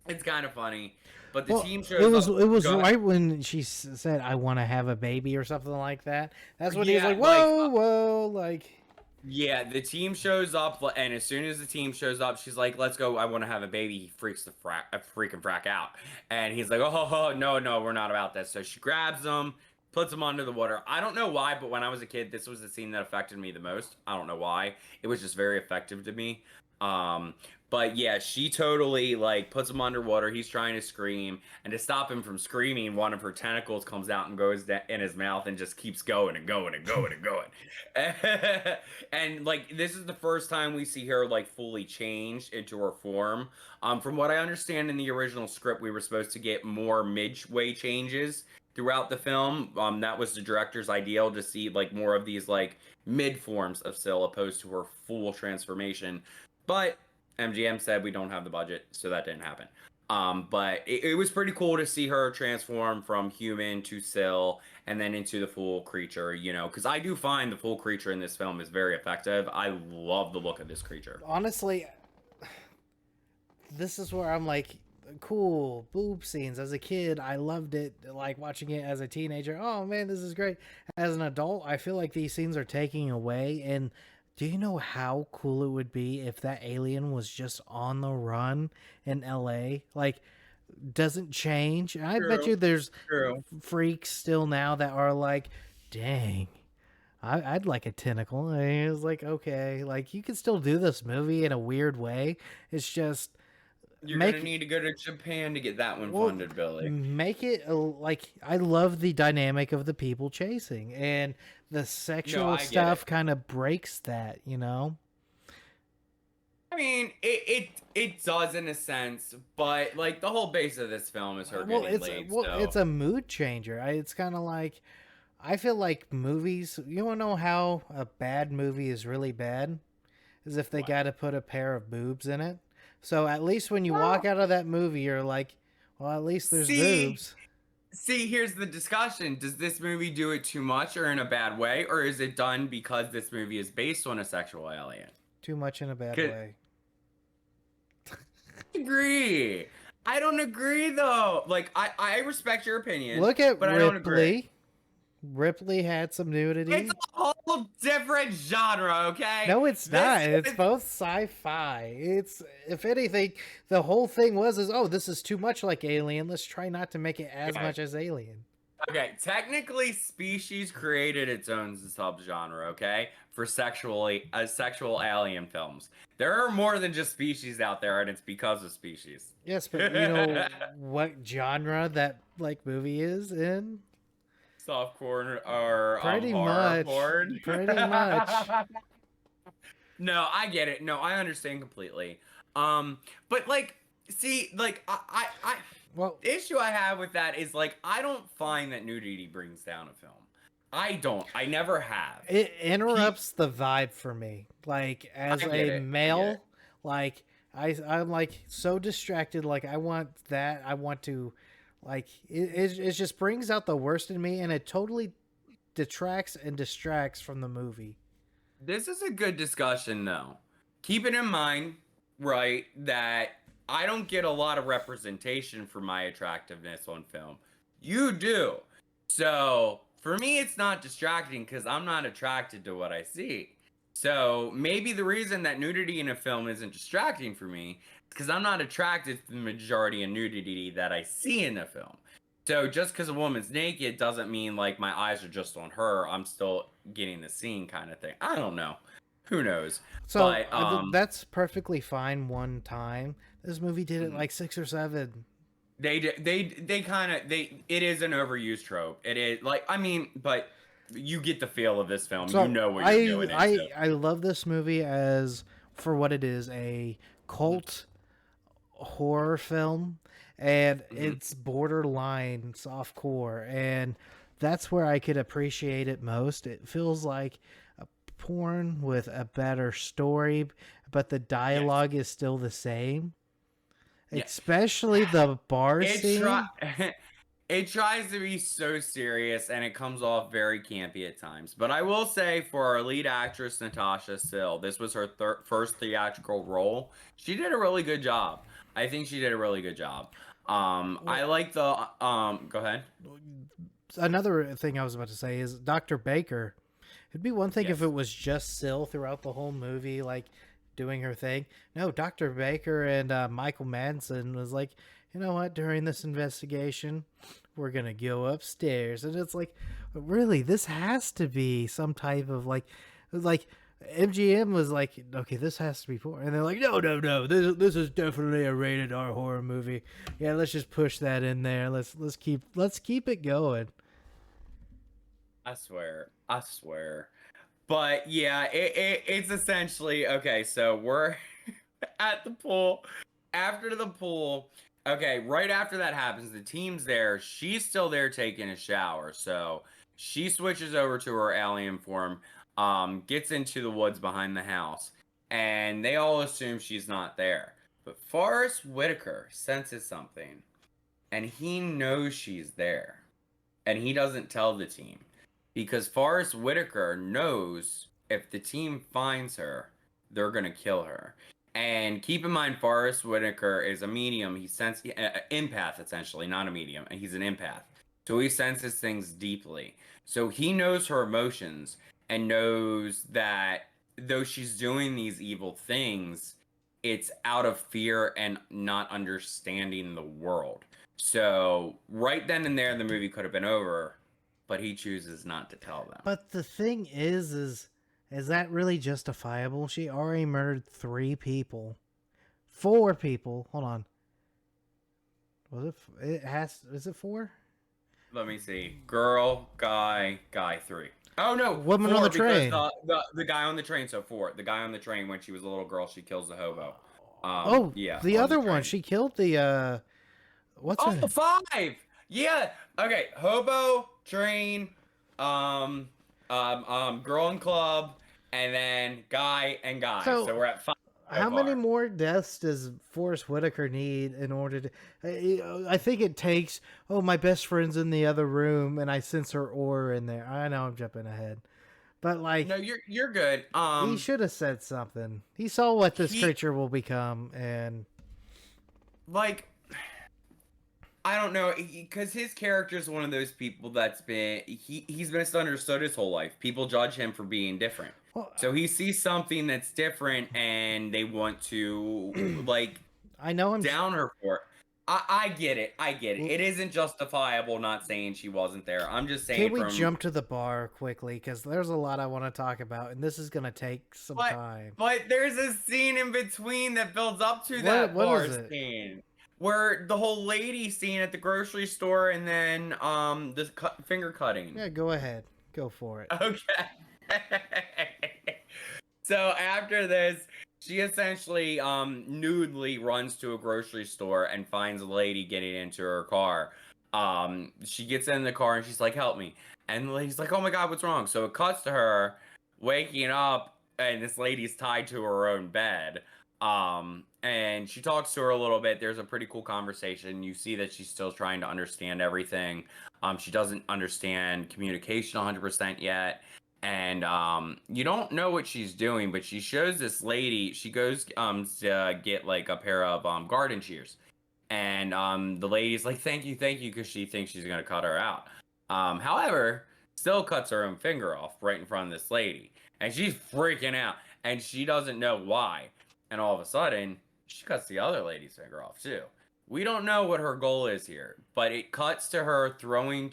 it's kind of funny. But the team shows it was right when she said, I want to have a baby or something like that. That's when he was like, whoa. Yeah, the team shows up, and as soon as the team shows up, she's like, let's go, I want to have a baby. He freaks the freaking frack out. And he's like, oh, no, we're not about this. So she grabs him, puts him under the water. I don't know why, but when I was a kid, this was the scene that affected me the most. I don't know why. It was just very effective to me. But yeah, she totally puts him underwater. He's trying to scream, and to stop him from screaming, one of her tentacles comes out and goes in his mouth and just keeps going and going and going and going. And this is the first time we see her fully changed into her form. From what I understand in the original script, we were supposed to get more midway changes throughout the film. That was the director's ideal, to see more of these mid forms of Sil opposed to her full transformation. But MGM said we don't have the budget, so that didn't happen. But it was pretty cool to see her transform from human to Sil and then into the full creature, because I do find the full creature in this film is very effective. I love the look of this creature. Honestly, this is where I'm cool boob scenes. As a kid, I loved it, watching it as a teenager. Oh man, this is great. As an adult, I feel like these scenes are taking away. And do you know how cool it would be if that alien was just on the run in LA? Doesn't change. I bet you there's freaks still now that are dang, I'd like a tentacle. And it was okay, you can still do this movie in a weird way. It's just you're gonna need to go to Japan to get that one funded, Billy. Make it I love the dynamic of the people chasing, and the sexual stuff kind of breaks that, I mean, it does in a sense, but the whole base of this film is her getting laid. It's a mood changer. It's kind of I feel like movies. You want to know how a bad movie is really bad? Is if they got to put a pair of boobs in it. So at least when you walk out of that movie, you're like, well, at least there's boobs. See, here's the discussion. Does this movie do it too much or in a bad way? Or is it done because this movie is based on a sexual alien? Too much in a bad way. I don't agree though. Like I respect your opinion. Look at but Ripley. I don't agree. Ripley had some nudity. It's a whole different genre, okay? No, it's not. It's both sci-fi. It's, if anything, the whole thing was oh, this is too much like Alien. Let's try not to make it as much as Alien. Okay, technically, Species created its own subgenre, okay, for sexual alien films. There are more than just Species out there, and it's because of Species. Yes, but you know what genre that like movie is in? Softcore or pretty horror much. porn. Pretty much. No, I get it. No, I understand completely. But like, see, like Well, the issue I have with that is like I don't find that nudity brings down a film. I don't. I never have. it interrupts the vibe for me. Like as a male, like I'm like so distracted. Like I want that. I want to, like it just brings out the worst in me, and it totally detracts and distracts from the movie. This is a good discussion, though. Keep it in mind, right, that I don't get a lot of representation for my attractiveness on film. You do. So, for me, it's not distracting because I'm not attracted to what I see. So, maybe the reason that nudity in a film isn't distracting for me is because I'm not attracted to the majority of nudity that I see in the film. So just because a woman's naked doesn't mean like my eyes are just on her. I'm still getting the scene kind of thing. I don't know. Who knows? So but, that's perfectly fine one time. This movie did it like 6 or 7. They kind of it is an overused trope. It is like, I mean, but you get the feel of this film. So you know what you're doing. I love this movie as for what it is, a cult horror film. And it's borderline softcore, and that's where I could appreciate it most. It feels like a porn with a better story, but the dialogue is still the same. Yes. Especially the bar scene. It tries to be so serious, and it comes off very campy at times. But I will say, for our lead actress, Natasha Sill, this was her first theatrical role. She did a really good job. I think she did a really good job. I like the go ahead. Another thing I was about to say is Dr. Baker. It'd be one thing if it was just Sill throughout the whole movie, like doing her thing. No, Dr. Baker and Michael Madsen was like, you know what? During this investigation, we're gonna go upstairs, and it's like, really, this has to be some type of like MGM was like, okay, this has to be porn, and they're like, no, this is definitely a rated R horror movie. Yeah, let's just push that in there. Let's keep it going. I swear. But yeah, it's essentially okay. So we're at the pool. After the pool, okay, right after that happens, the team's there. She's still there taking a shower, so she switches over to her alien form. Gets into the woods behind the house, and they all assume she's not there. But Forrest Whitaker senses something, and he knows she's there, and he doesn't tell the team because Forrest Whitaker knows if the team finds her, they're gonna kill her. And keep in mind, Forrest Whitaker is a medium. He senses empath, essentially, not a medium, and he's an empath, so he senses things deeply. So he knows her emotions. And knows that though she's doing these evil things, it's out of fear and not understanding the world. So right then and there, the movie could have been over, but he chooses not to tell them. But the thing is that really justifiable? She already murdered 3 people. 4 people. Hold on. Was it? Is it 4? Let me see. Girl, guy, 3. Oh no, woman on the train. The guy on the train. So 4. The guy on the train when she was a little girl, she kills the hobo. Yeah. The other one, she killed the what's her name? 5. Yeah. Okay. Hobo, train, girl and club, and then guy and guy. So we're at 5. How many more deaths does Forrest Whitaker need in order to... I think it takes, my best friend's in the other room, and I sense her aura in there. I know I'm jumping ahead. But, like... No, you're good. He should have said something. He saw what this creature will become, and... Like, I don't know, because his character is one of those people that's been he's been misunderstood his whole life. People judge him for being different. Well, So he sees something that's different, and they want to like I know him down her for it. I get it. I get it. It isn't justifiable not saying she wasn't there. I'm just saying. Can we jump to the bar quickly? Because there's a lot I want to talk about, and this is gonna take some time. But there's a scene in between that builds up to that bar scene, where the whole lady scene at the grocery store, and then the finger cutting. Yeah, go ahead, go for it. Okay. So after this, she essentially nudely runs to a grocery store and finds a lady getting into her car. She gets in the car and she's like, "Help me." And the lady's like, "Oh my God, what's wrong?" So it cuts to her waking up, and this lady's tied to her own bed. And she talks to her a little bit. There's a pretty cool conversation. You see that she's still trying to understand everything. She doesn't understand communication 100% yet. And you don't know what she's doing, but she shows this lady, she goes to get like a pair of garden shears, and the lady's like, thank you, because she thinks she's gonna cut her out. However, still cuts her own finger off right in front of this lady, and she's freaking out, and she doesn't know why. And all of a sudden, she cuts the other lady's finger off too. We don't know what her goal is here, but it cuts to her throwing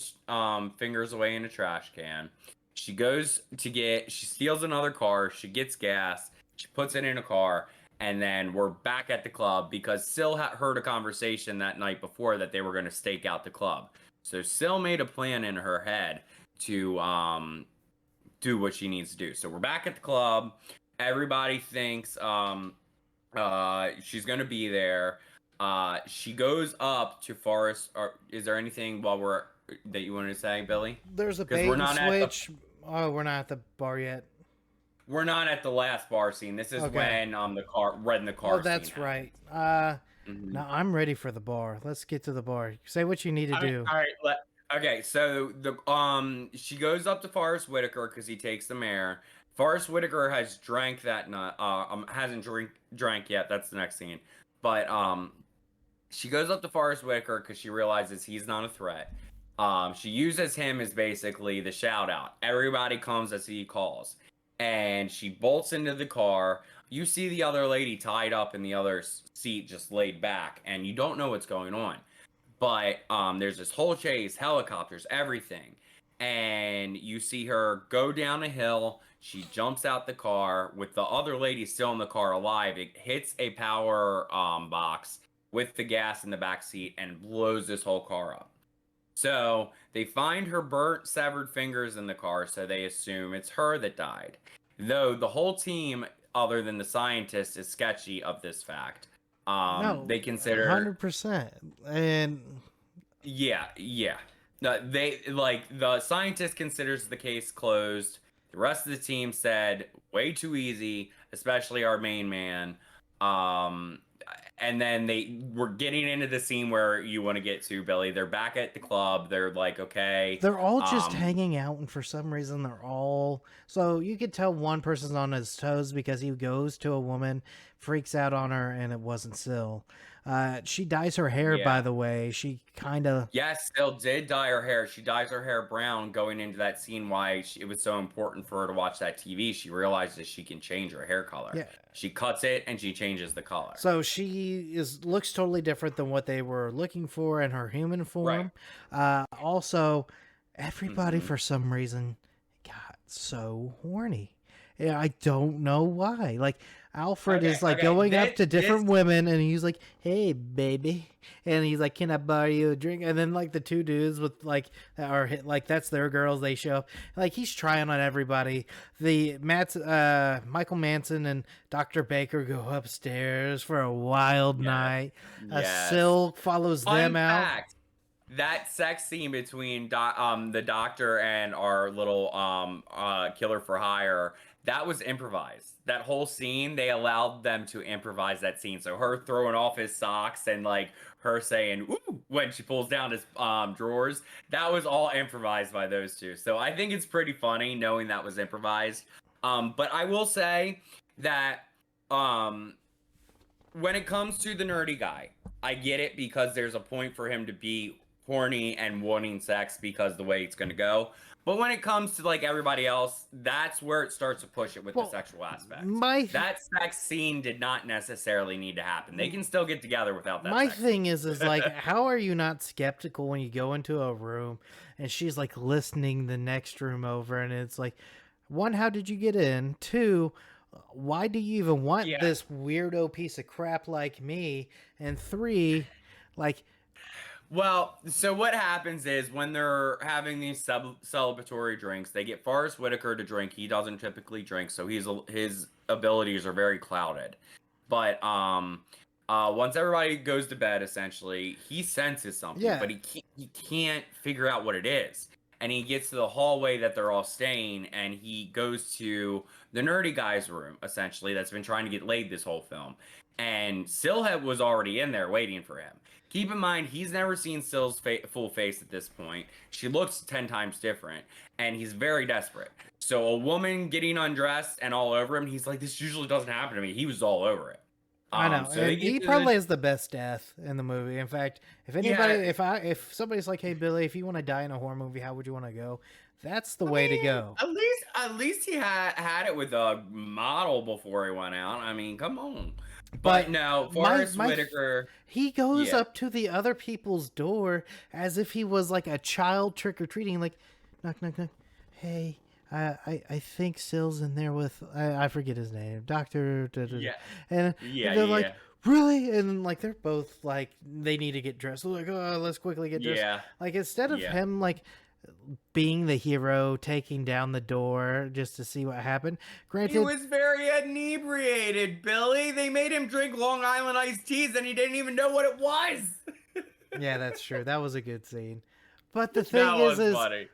fingers away in a trash can. She goes to she steals another car, she gets gas, she puts it in a car, and then we're back at the club because Sil had heard a conversation that night before that they were going to stake out the club. So Sil made a plan in her head to do what she needs to do. So we're back at the club. Everybody thinks she's going to be there. She goes up to Forest. Is there anything that you wanted to say, Billy? There's a bait and switch. Oh, we're not at the bar yet. We're not at the last bar scene. This is when the car the car. Oh, that's right. Now I'm ready for the bar. Let's get to the bar. Say what you need to do. All right. Okay. So she goes up to Forrest Whitaker because he takes the mayor. Forrest Whitaker has drank that night. Hasn't drank yet. That's the next scene. But she goes up to Forrest Whitaker because she realizes he's not a threat. She uses him as basically the shout out. Everybody comes as he calls. And she bolts into the car. You see the other lady tied up in the other seat, just laid back, and you don't know what's going on. But there's this whole chase, helicopters, everything. And you see her go down a hill. She jumps out the car with the other lady still in the car alive. It hits a power box with the gas in the back seat and blows this whole car up. So they find her burnt, severed fingers in the car, so they assume it's her that died. Though the whole team, other than the scientist, is sketchy of this fact. No, they consider 100%, and yeah. The scientist considers the case closed. The rest of the team said way too easy, especially our main man. And then they were getting into the scene where you want to get to, Billy. They're back at the club. They're like, okay. They're all just hanging out, and for some reason they're all... So you could tell one person's on his toes because he goes to a woman, freaks out on her, and it wasn't Sil. She dyes her hair, by the way. She kind of... Yes, Sil did dye her hair. She dyes her hair brown going into that scene. It was so important for her to watch that TV. She realizes she can change her hair color. Yeah. She cuts it and she changes the color. So she looks totally different than what they were looking for in her human form. Right. Also, everybody for some reason got so horny. Yeah, I don't know why. Like, Alfred is like going up to different women, and he's like, "Hey, baby," and he's like, "Can I buy you a drink?" And then like the two dudes with like that's their girls. They show up. Like he's trying on everybody. Michael Manson and Dr. Baker go upstairs for a wild night. Sil follows them out. That sex scene between the doctor and our little killer for hire, that was improvised. That whole scene, they allowed them to improvise that scene. So her throwing off his socks and like her saying "ooh" when she pulls down his drawers, that was all improvised by those two. So I think it's pretty funny knowing that was improvised. But I will say that when it comes to the nerdy guy, I get it because there's a point for him to be horny and wanting sex because the way it's going to go. But when it comes to like everybody else, that's where it starts to push it with the sexual aspect. That sex scene did not necessarily need to happen. They can still get together without that. My thing is like, how are you not skeptical when you go into a room and she's like listening the next room over, and it's like, one, how did you get in? Two, why do you even want this weirdo piece of crap like me? And three, like. Well, so what happens is when they're having these celebratory drinks, they get Forrest Whitaker to drink. He doesn't typically drink, so his abilities are very clouded. But once everybody goes to bed, essentially, he senses something, but he can't figure out what it is. And he gets to the hallway that they're all staying, and he goes to the nerdy guy's room, essentially, that's been trying to get laid this whole film. And Sylhet was already in there waiting for him. Keep in mind, he's never seen Syl's full face at this point. She looks 10 times different, and he's very desperate. So a woman getting undressed and all over him, he's like, this usually doesn't happen to me. He was all over it. I know. So he probably has the best death in the movie. In fact, if anybody, if somebody's like, hey, Billy, if you want to die in a horror movie, how would you want to go? That's the way to go. At least he had it with a model before he went out. I mean, come on. But no, Forrest Whitaker. He goes up to the other people's door as if he was like a child trick or treating, like, knock, knock, knock. Hey, I think Syl's in there with I forget his name, Doctor. And they're like, really? And like they're both like they need to get dressed. They're like, oh, let's quickly get dressed. Yeah. Like instead of him like being the hero, taking down the door just to see what happened. Granted, he was very inebriated, Billy. They made him drink Long Island iced teas, and he didn't even know what it was. Yeah, that's true. That was a good scene. But the thing is funny.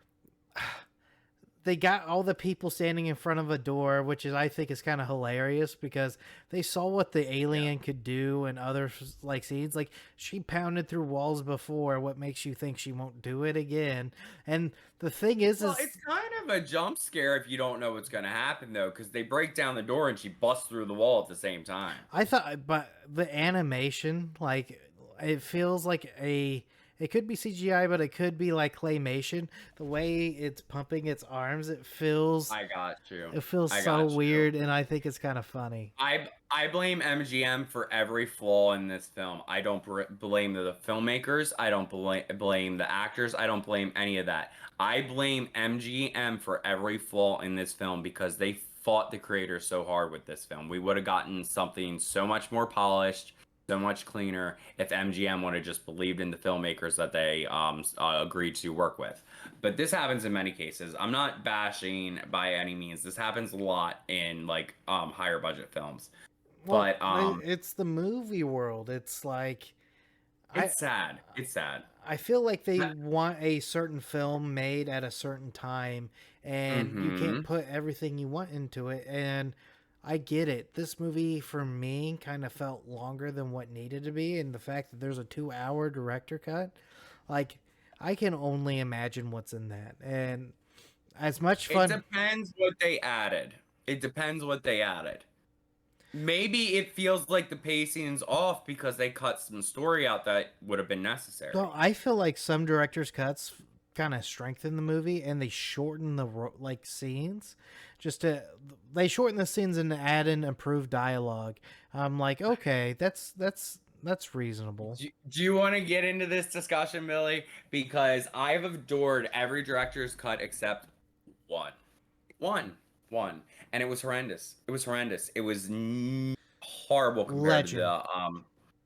They got all the people standing in front of a door, which is I think is kind of hilarious because they saw what the alien could do in other like scenes. Like she pounded through walls before. What makes you think she won't do it again? And the thing is it's kind of a jump scare if you don't know what's going to happen though, because they break down the door and she busts through the wall at the same time. I thought, but the animation, like it feels like it could be CGI, but it could be like claymation. The way it's pumping its arms, it feels. I got you. It feels so weird, and I think it's kind of funny. I blame MGM for every flaw in this film. I don't blame the filmmakers. I don't blame the actors. I don't blame any of that. I blame MGM for every flaw in this film because they fought the creators so hard with this film. We would have gotten something so much more polished, so much cleaner if MGM would have just believed in the filmmakers that they agreed to work with. But this happens in many cases. I'm not bashing by any means. This happens a lot in like higher budget films. Well, but it's the movie world. It's like it's sad. It's sad. I feel like they want a certain film made at a certain time, and you can't put everything you want into it. And I get it. This movie, for me, kind of felt longer than what needed to be. And the fact that there's a 2-hour director cut, like, I can only imagine what's in that. And as much fun... It depends what they added. Maybe it feels like the pacing's off because they cut some story out that would have been necessary. Well, I feel like some director's cuts kind of strengthen the movie, and they shorten the scenes they shorten the scenes and add in improved dialogue. I'm like, okay, that's reasonable. Do you want to get into this discussion, Billy? Because I've adored every director's cut except one, and it was horrendous. It was horrible compared to the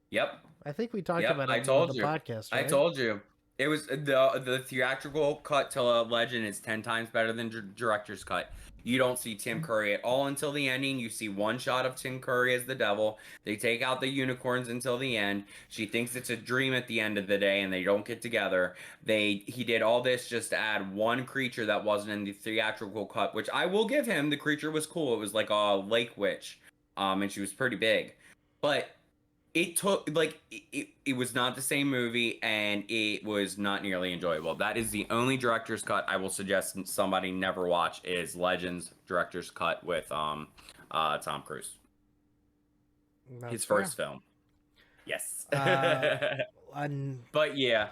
Yep. I think we talked about it on the podcast. Right? I told you. It was the theatrical cut to Legend is 10 times better than director's cut. You don't see Tim Curry at all until the ending. You see one shot of Tim Curry as the devil. They take out the unicorns until the end. She thinks it's a dream at the end of the day, and they don't get together. He did all this just to add one creature that wasn't in the theatrical cut, which I will give him. The creature was cool. It was like a lake witch, and she was pretty big. But it took it was not the same movie, and it was not nearly enjoyable. That is the only director's cut I will suggest somebody never watch is Legend's director's cut with Tom Cruise. his first film. Yes. And but yeah.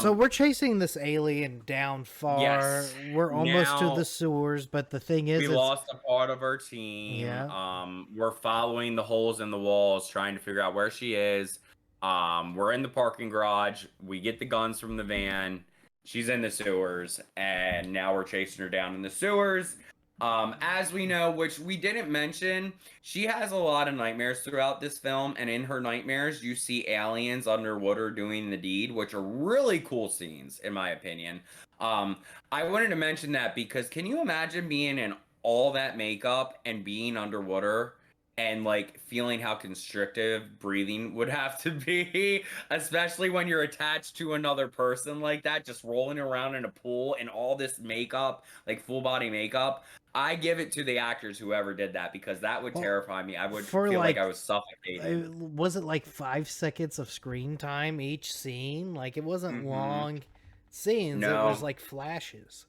So we're chasing this alien down far. Yes. We're almost to the sewers, but the thing is, we lost a part of our team. Yeah. We're following the holes in the walls, trying to figure out where she is. We're in the parking garage. We get the guns from the van. She's in the sewers, and now we're chasing her down in the sewers. As we know, which we didn't mention, she has a lot of nightmares throughout this film, and in her nightmares, you see aliens underwater doing the deed, which are really cool scenes, in my opinion. I wanted to mention that because can you imagine being in all that makeup and being underwater and like feeling how constrictive breathing would have to be, especially when you're attached to another person like that, just rolling around in a pool and all this makeup, like full body makeup. I give it to the actors whoever did that because that would terrify me. I would feel like I was suffocating. Was it like 5 seconds of screen time each scene? Like it wasn't long scenes. No. It was like flashes.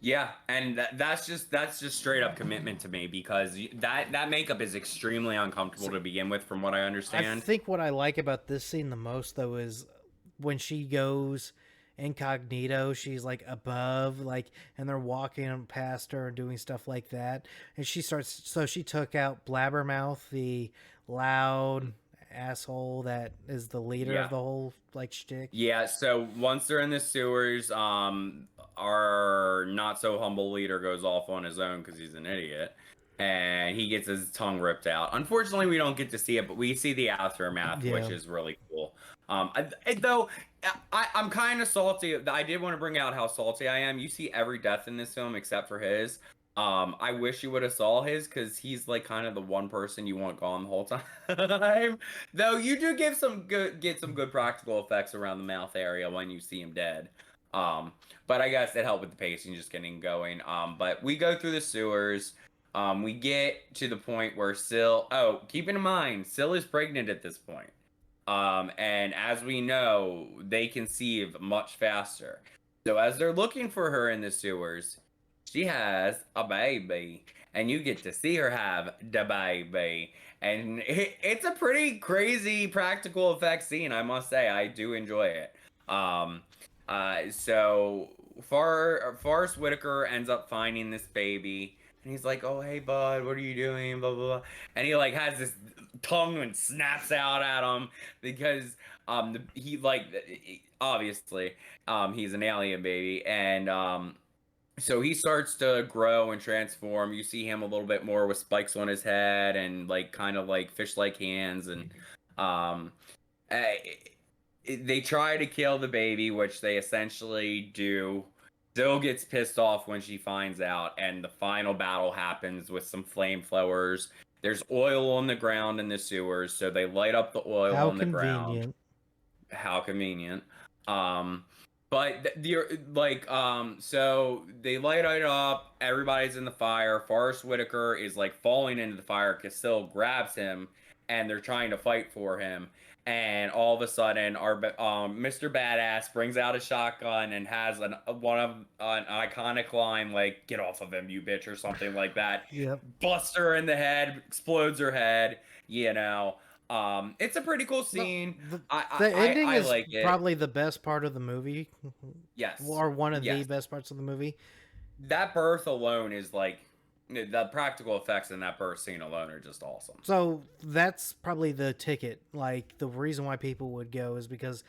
Yeah, and that's just straight up commitment to me because that makeup is extremely uncomfortable to begin with, from what I understand. I think what I like about this scene the most though is when she goes incognito, she's like above, like, and they're walking past her and doing stuff like that, and she took out Blabbermouth, the loud asshole that is the leader of the whole like shtick. Yeah, so once they're in the sewers, our not so humble leader goes off on his own because he's an idiot, and he gets his tongue ripped out. Unfortunately, we don't get to see it, but we see the aftermath, which is really cool. I'm kind of salty. I did want to bring out how salty I am. You see every death in this film except for his. I wish you would have saw his because he's like kind of the one person you want gone the whole time. Though you do get some good practical effects around the mouth area when you see him dead. But I guess it helped with the pacing, just getting going. But we go through the sewers. We get to the point where Sil. Oh, keep in mind, Sil is pregnant at this point. And as we know, they conceive much faster. So as they're looking for her in the sewers, she has a baby, and you get to see her have the baby. And it's a pretty crazy practical effects scene, I must say. I do enjoy it. So Forrest Whitaker ends up finding this baby, and he's like, "Oh, hey, bud, what are you doing?" Blah, blah, blah. And he like has this tongue and snaps out at him because he like obviously he's an alien baby, and so he starts to grow and transform. You see him a little bit more with spikes on his head and like kind of like fish-like hands, and they try to kill the baby, which they essentially do. Sil gets pissed off when she finds out, and the final battle happens with some flamethrowers. There's oil on the ground in the sewers, so they light up the oil on the ground. How convenient. But so they light it up. Everybody's in the fire. Forrest Whitaker is like falling into the fire because Sil grabs him, and they're trying to fight for him. And all of a sudden, our Mr. Badass brings out a shotgun and has an iconic line like "Get off of him, you bitch" or something like that. Yep. Busts her in the head, explodes her head. You know, it's a pretty cool scene. The ending is like it. Probably the best part of the movie. Yes. Or one of the best parts of the movie. That birth alone is like, the practical effects in that birth scene alone are just awesome. So that's probably the ticket. Like the reason why people would go is because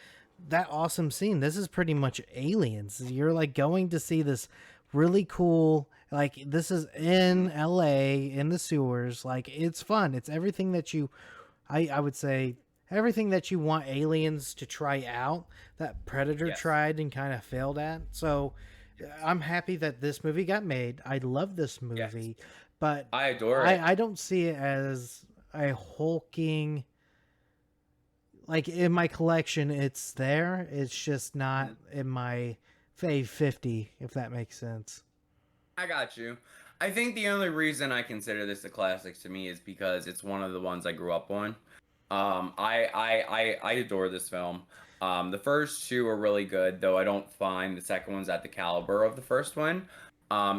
that awesome scene. This is pretty much Aliens. You're like going to see this really cool, like this is in LA in the sewers. Like it's fun. It's everything that I would say everything that you want Aliens to try out that Predator tried and kind of failed at. So I'm happy that this movie got made. I love this movie, but I adore it. I don't see it as a hulking, like in my collection, it's there. It's just not in my fave 50, if that makes sense. I got you. I think the only reason I consider this a classic to me is because it's one of the ones I grew up on. I adore this film. The first two are really good, though I don't find the second one's at the caliber of the first one.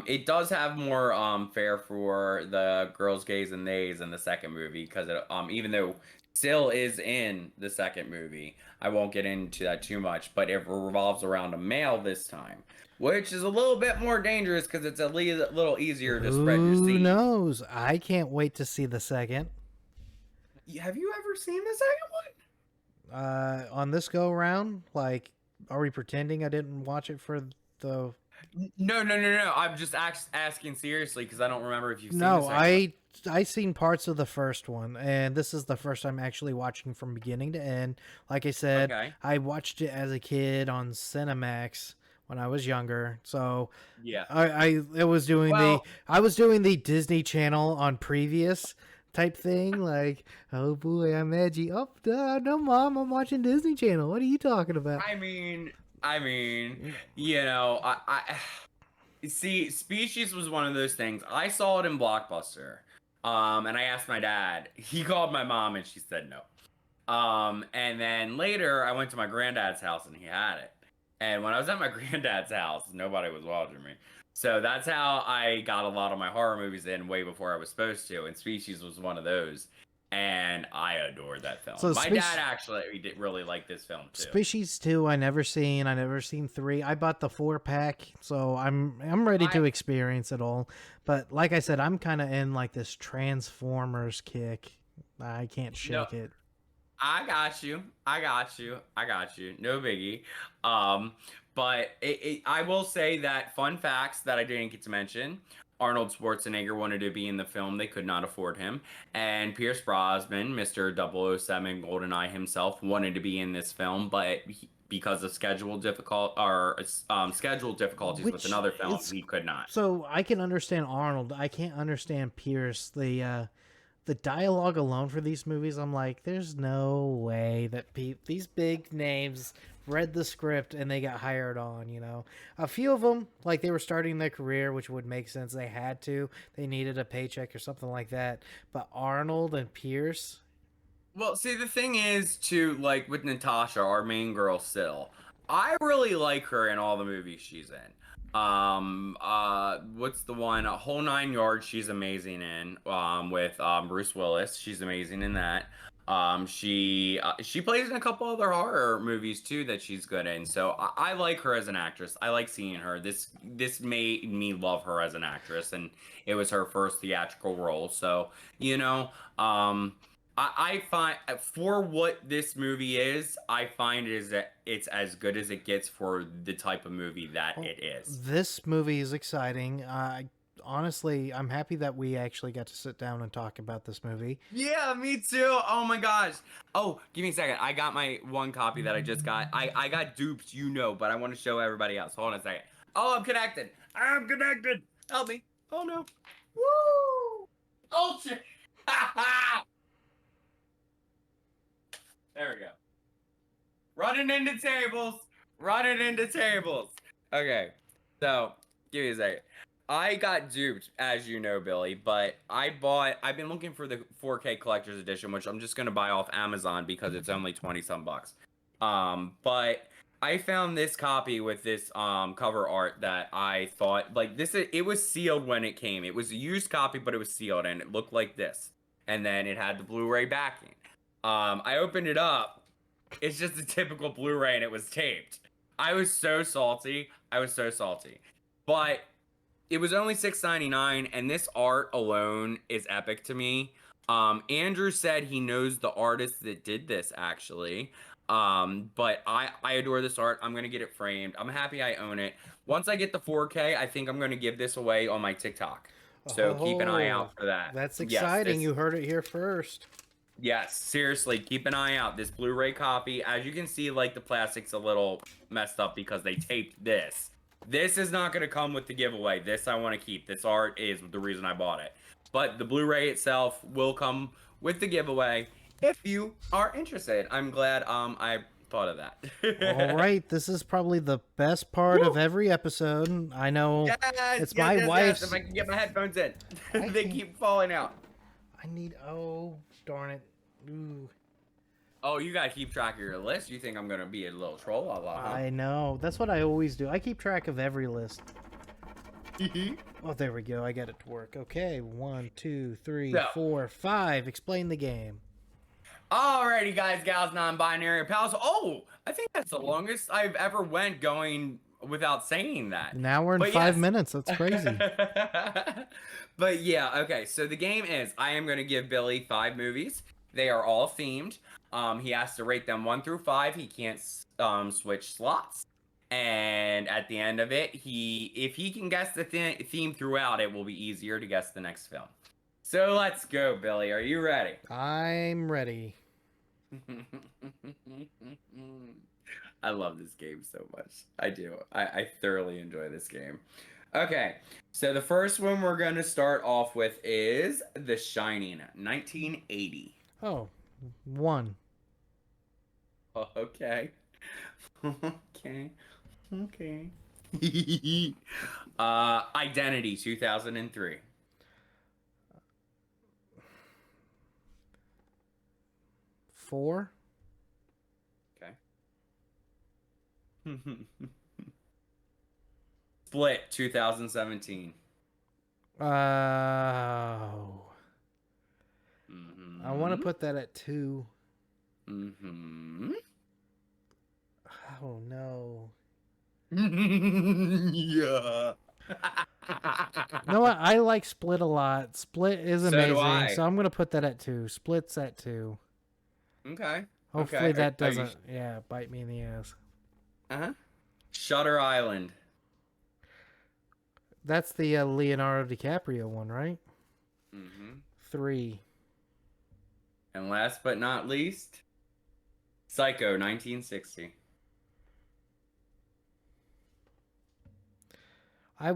It does have more fare for the girls, gays, and theys in the second movie because even though Still is in the second movie, I won't get into that too much, but it revolves around a male this time, which is a little bit more dangerous because it's a little easier to spread your seed. Who knows? I can't wait to see the second. Have you ever seen the second one? On this go around, like, are we pretending I didn't watch it for the? No. I'm just asking seriously because I don't remember if you've seen the second one. I seen parts of the first one, and this is the first time actually watching from beginning to end. Like I said, I watched it as a kid on Cinemax when I was younger. So yeah, I was doing the Disney Channel on previous type thing. Like, oh boy, I'm edgy. Oh no, Mom, I'm watching Disney Channel. What are you talking about? I mean, you know, I see. Species was one of those things. I saw it in Blockbuster. And I asked my dad. He called my mom, and she said no. And then later, I went to my granddad's house, and he had it. And when I was at my granddad's house, nobody was watching me. So that's how I got a lot of my horror movies in way before I was supposed to. And Species was one of those. And I adored that film. So my dad actually really liked this film too. Species 2, I never seen 3. I bought the 4-pack, so I'm ready to experience it all. But like I said, I'm kind of in like this Transformers kick. I can't shake it. I got you. No biggie. But I will say that fun facts that I didn't get to mention. Arnold Schwarzenegger wanted to be in the film. They could not afford him. And Pierce Brosnan, Mr. 007 GoldenEye himself, wanted to be in this film, but because of schedule difficulties with another film, he could not. So I can understand Arnold. I can't understand Pierce. The dialogue alone for these movies, I'm like, there's no way that these big names read the script and they got hired on, you know. A few of them, like, they were starting their career, which would make sense. They had to. They needed a paycheck or something like that. But Arnold and Pierce... Well, see, the thing is, too, like, with Natasha, our main girl, Syl, I really like her in all the movies she's in. What's the one? A Whole Nine Yards, she's amazing in, with Bruce Willis. She's amazing in that. She plays in a couple other horror movies too that she's good in. So I like her as an actress. I like seeing her. This made me love her as an actress, and it was her first theatrical role. So, you know, I find for what this movie is, I find it's as good as it gets for the type of movie that it is. This movie is exciting. Honestly, I'm happy that we actually got to sit down and talk about this movie. Yeah, me too. Oh my gosh. Oh, give me a second. I got my one copy that I just got. I got duped, you know, but I want to show everybody else. Hold on a second. Oh, I'm connected. Help me. Oh no. Woo! Oh shit. There we go. Running into tables. Okay. So, give me a second. I got duped, as you know, Billy, but I've been looking for the 4K collector's edition, which I'm just going to buy off Amazon because it's only 20-some bucks. But I found this copy with this cover art that I thought, like, it was sealed when it came. It was a used copy, but it was sealed, and it looked like this. And then it had the Blu-ray backing. I opened it up. It's just a typical Blu-ray, and it was taped. I was so salty. But it was only $6.99, and this art alone is epic to me. Andrew said he knows the artist that did this, actually. But I adore this art. I'm going to get it framed. I'm happy I own it. Once I get the 4K, I think I'm going to give this away on my TikTok. So keep an eye out for that. That's exciting. You heard it here first. Yes, seriously, keep an eye out. This Blu-ray copy, as you can see, like, the plastic's a little messed up because they taped this. This is not going to come with the giveaway. This I want to keep. This art is the reason I bought it. But the Blu-ray itself will come with the giveaway if you are interested. I'm glad I thought of that. All right, this is probably the best part of every episode. I know it's my wife's... Yes, if I can get my headphones in. They keep falling out. Oh, darn it. Ooh. Oh, you gotta keep track of your list. You think I'm gonna be a little troll? I know. That's what I always do. I keep track of every list. Oh, there we go. I got it to work. Okay, 1, 2, 3, So- 4, 5. Explain the game. Alrighty, guys, gals, non-binary pals. Oh, I think that's the longest I've ever went going without saying that. Now we're in But 5 yes. minutes. That's crazy. But yeah, okay. So the game is I am going to give Billy 5 movies. They are all themed. He has to rate them 1 through 5. He can't switch slots. And at the end of it, if he can guess the theme throughout, it will be easier to guess the next film. So let's go, Billy. Are you ready? I'm ready. I love this game so much. I do. I thoroughly enjoy this game. Okay, so the first one we're going to start off with is The Shining, 1980. Oh, 1. Oh, okay. Okay. Identity, 2003. 4. Okay. Split, 2017. Oh. Mm-hmm. I want to put that at 2. Mm-hmm. Oh, no. Yeah. You know what? I like Split a lot. Split is So do amazing, I. so I'm going to put that at 2. Split's at 2. Okay. Hopefully Okay. that Are you- doesn't, bite me in the ass. Uh-huh. Shutter Island. That's the Leonardo DiCaprio one, right? Mm-hmm. 3. And last but not least, Psycho, 1960. I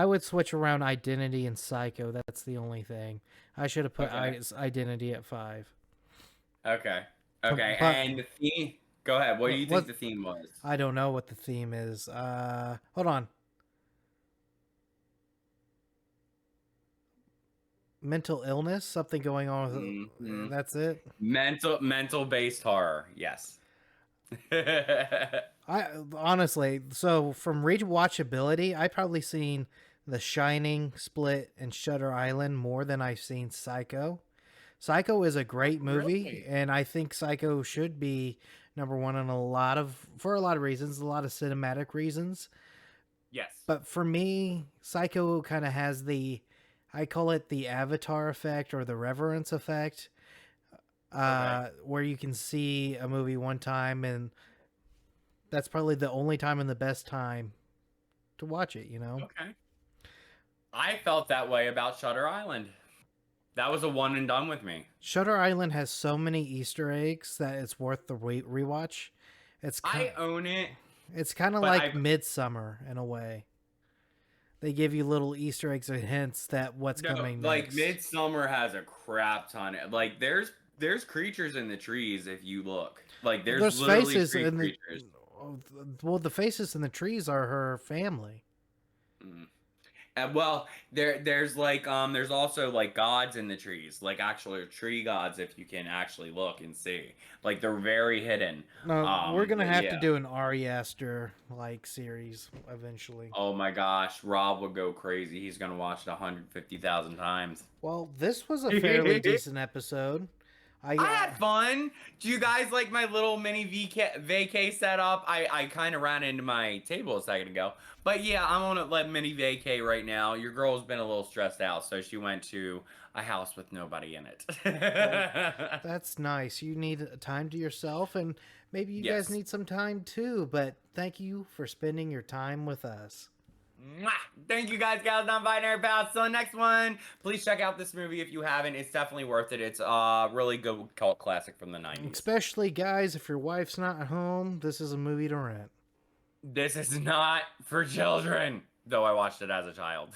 would switch around Identity and Psycho. That's the only thing. I should have put Okay. Identity at 5. Okay. Okay. But- And the theme. Go ahead. What do you think What- the theme was? I don't know what the theme is. Hold on. Mental illness, something going on with Mhm. That's it. Mental based horror. Yes. I honestly, so from rewatchability, I probably seen The Shining, Split, and Shutter Island more than I've seen Psycho. Psycho is a great movie, Really? and I think Psycho should be number 1 on for a lot of reasons, a lot of cinematic reasons. Yes. But for me, Psycho kind of has I call it the Avatar effect or the reverence effect, where you can see a movie one time and that's probably the only time and the best time to watch it, you know? Okay. I felt that way about Shutter Island. That was a one and done with me. Shutter Island has so many Easter eggs that it's worth the rewatch. I own it. It's kind of but like I've- Midsummer in a way. They give you little Easter eggs and hints that what's coming like next. Midsummer has a crap ton. Like there's creatures in the trees if you look. Like there's literally faces tree in the creatures. well, the faces in the trees are her family. Mm. And well, there's also like gods in the trees, like actual tree gods if you can actually look and see. Like they're very hidden. No, we're gonna but have yeah. to do an Ari Aster like series eventually. Oh my gosh, Rob will go crazy. He's gonna watch it 150,000 times. Well, this was a fairly decent episode. I had fun. Do you guys like my little mini vacay setup? I kind of ran into my table a second ago. But yeah, I'm on a mini vacay right now. Your girl's been a little stressed out, so she went to a house with nobody in it. That's nice. You need time to yourself, and maybe you Yes. guys need some time too. But thank you for spending your time with us. Mwah! Thank you guys, gals, non-binary pals. So next one, please check out this movie if you haven't. It's definitely worth it. It's a really good cult classic from the 90s. Especially, guys, if your wife's not at home, this is a movie to rent. This is not for children, though I watched it as a child.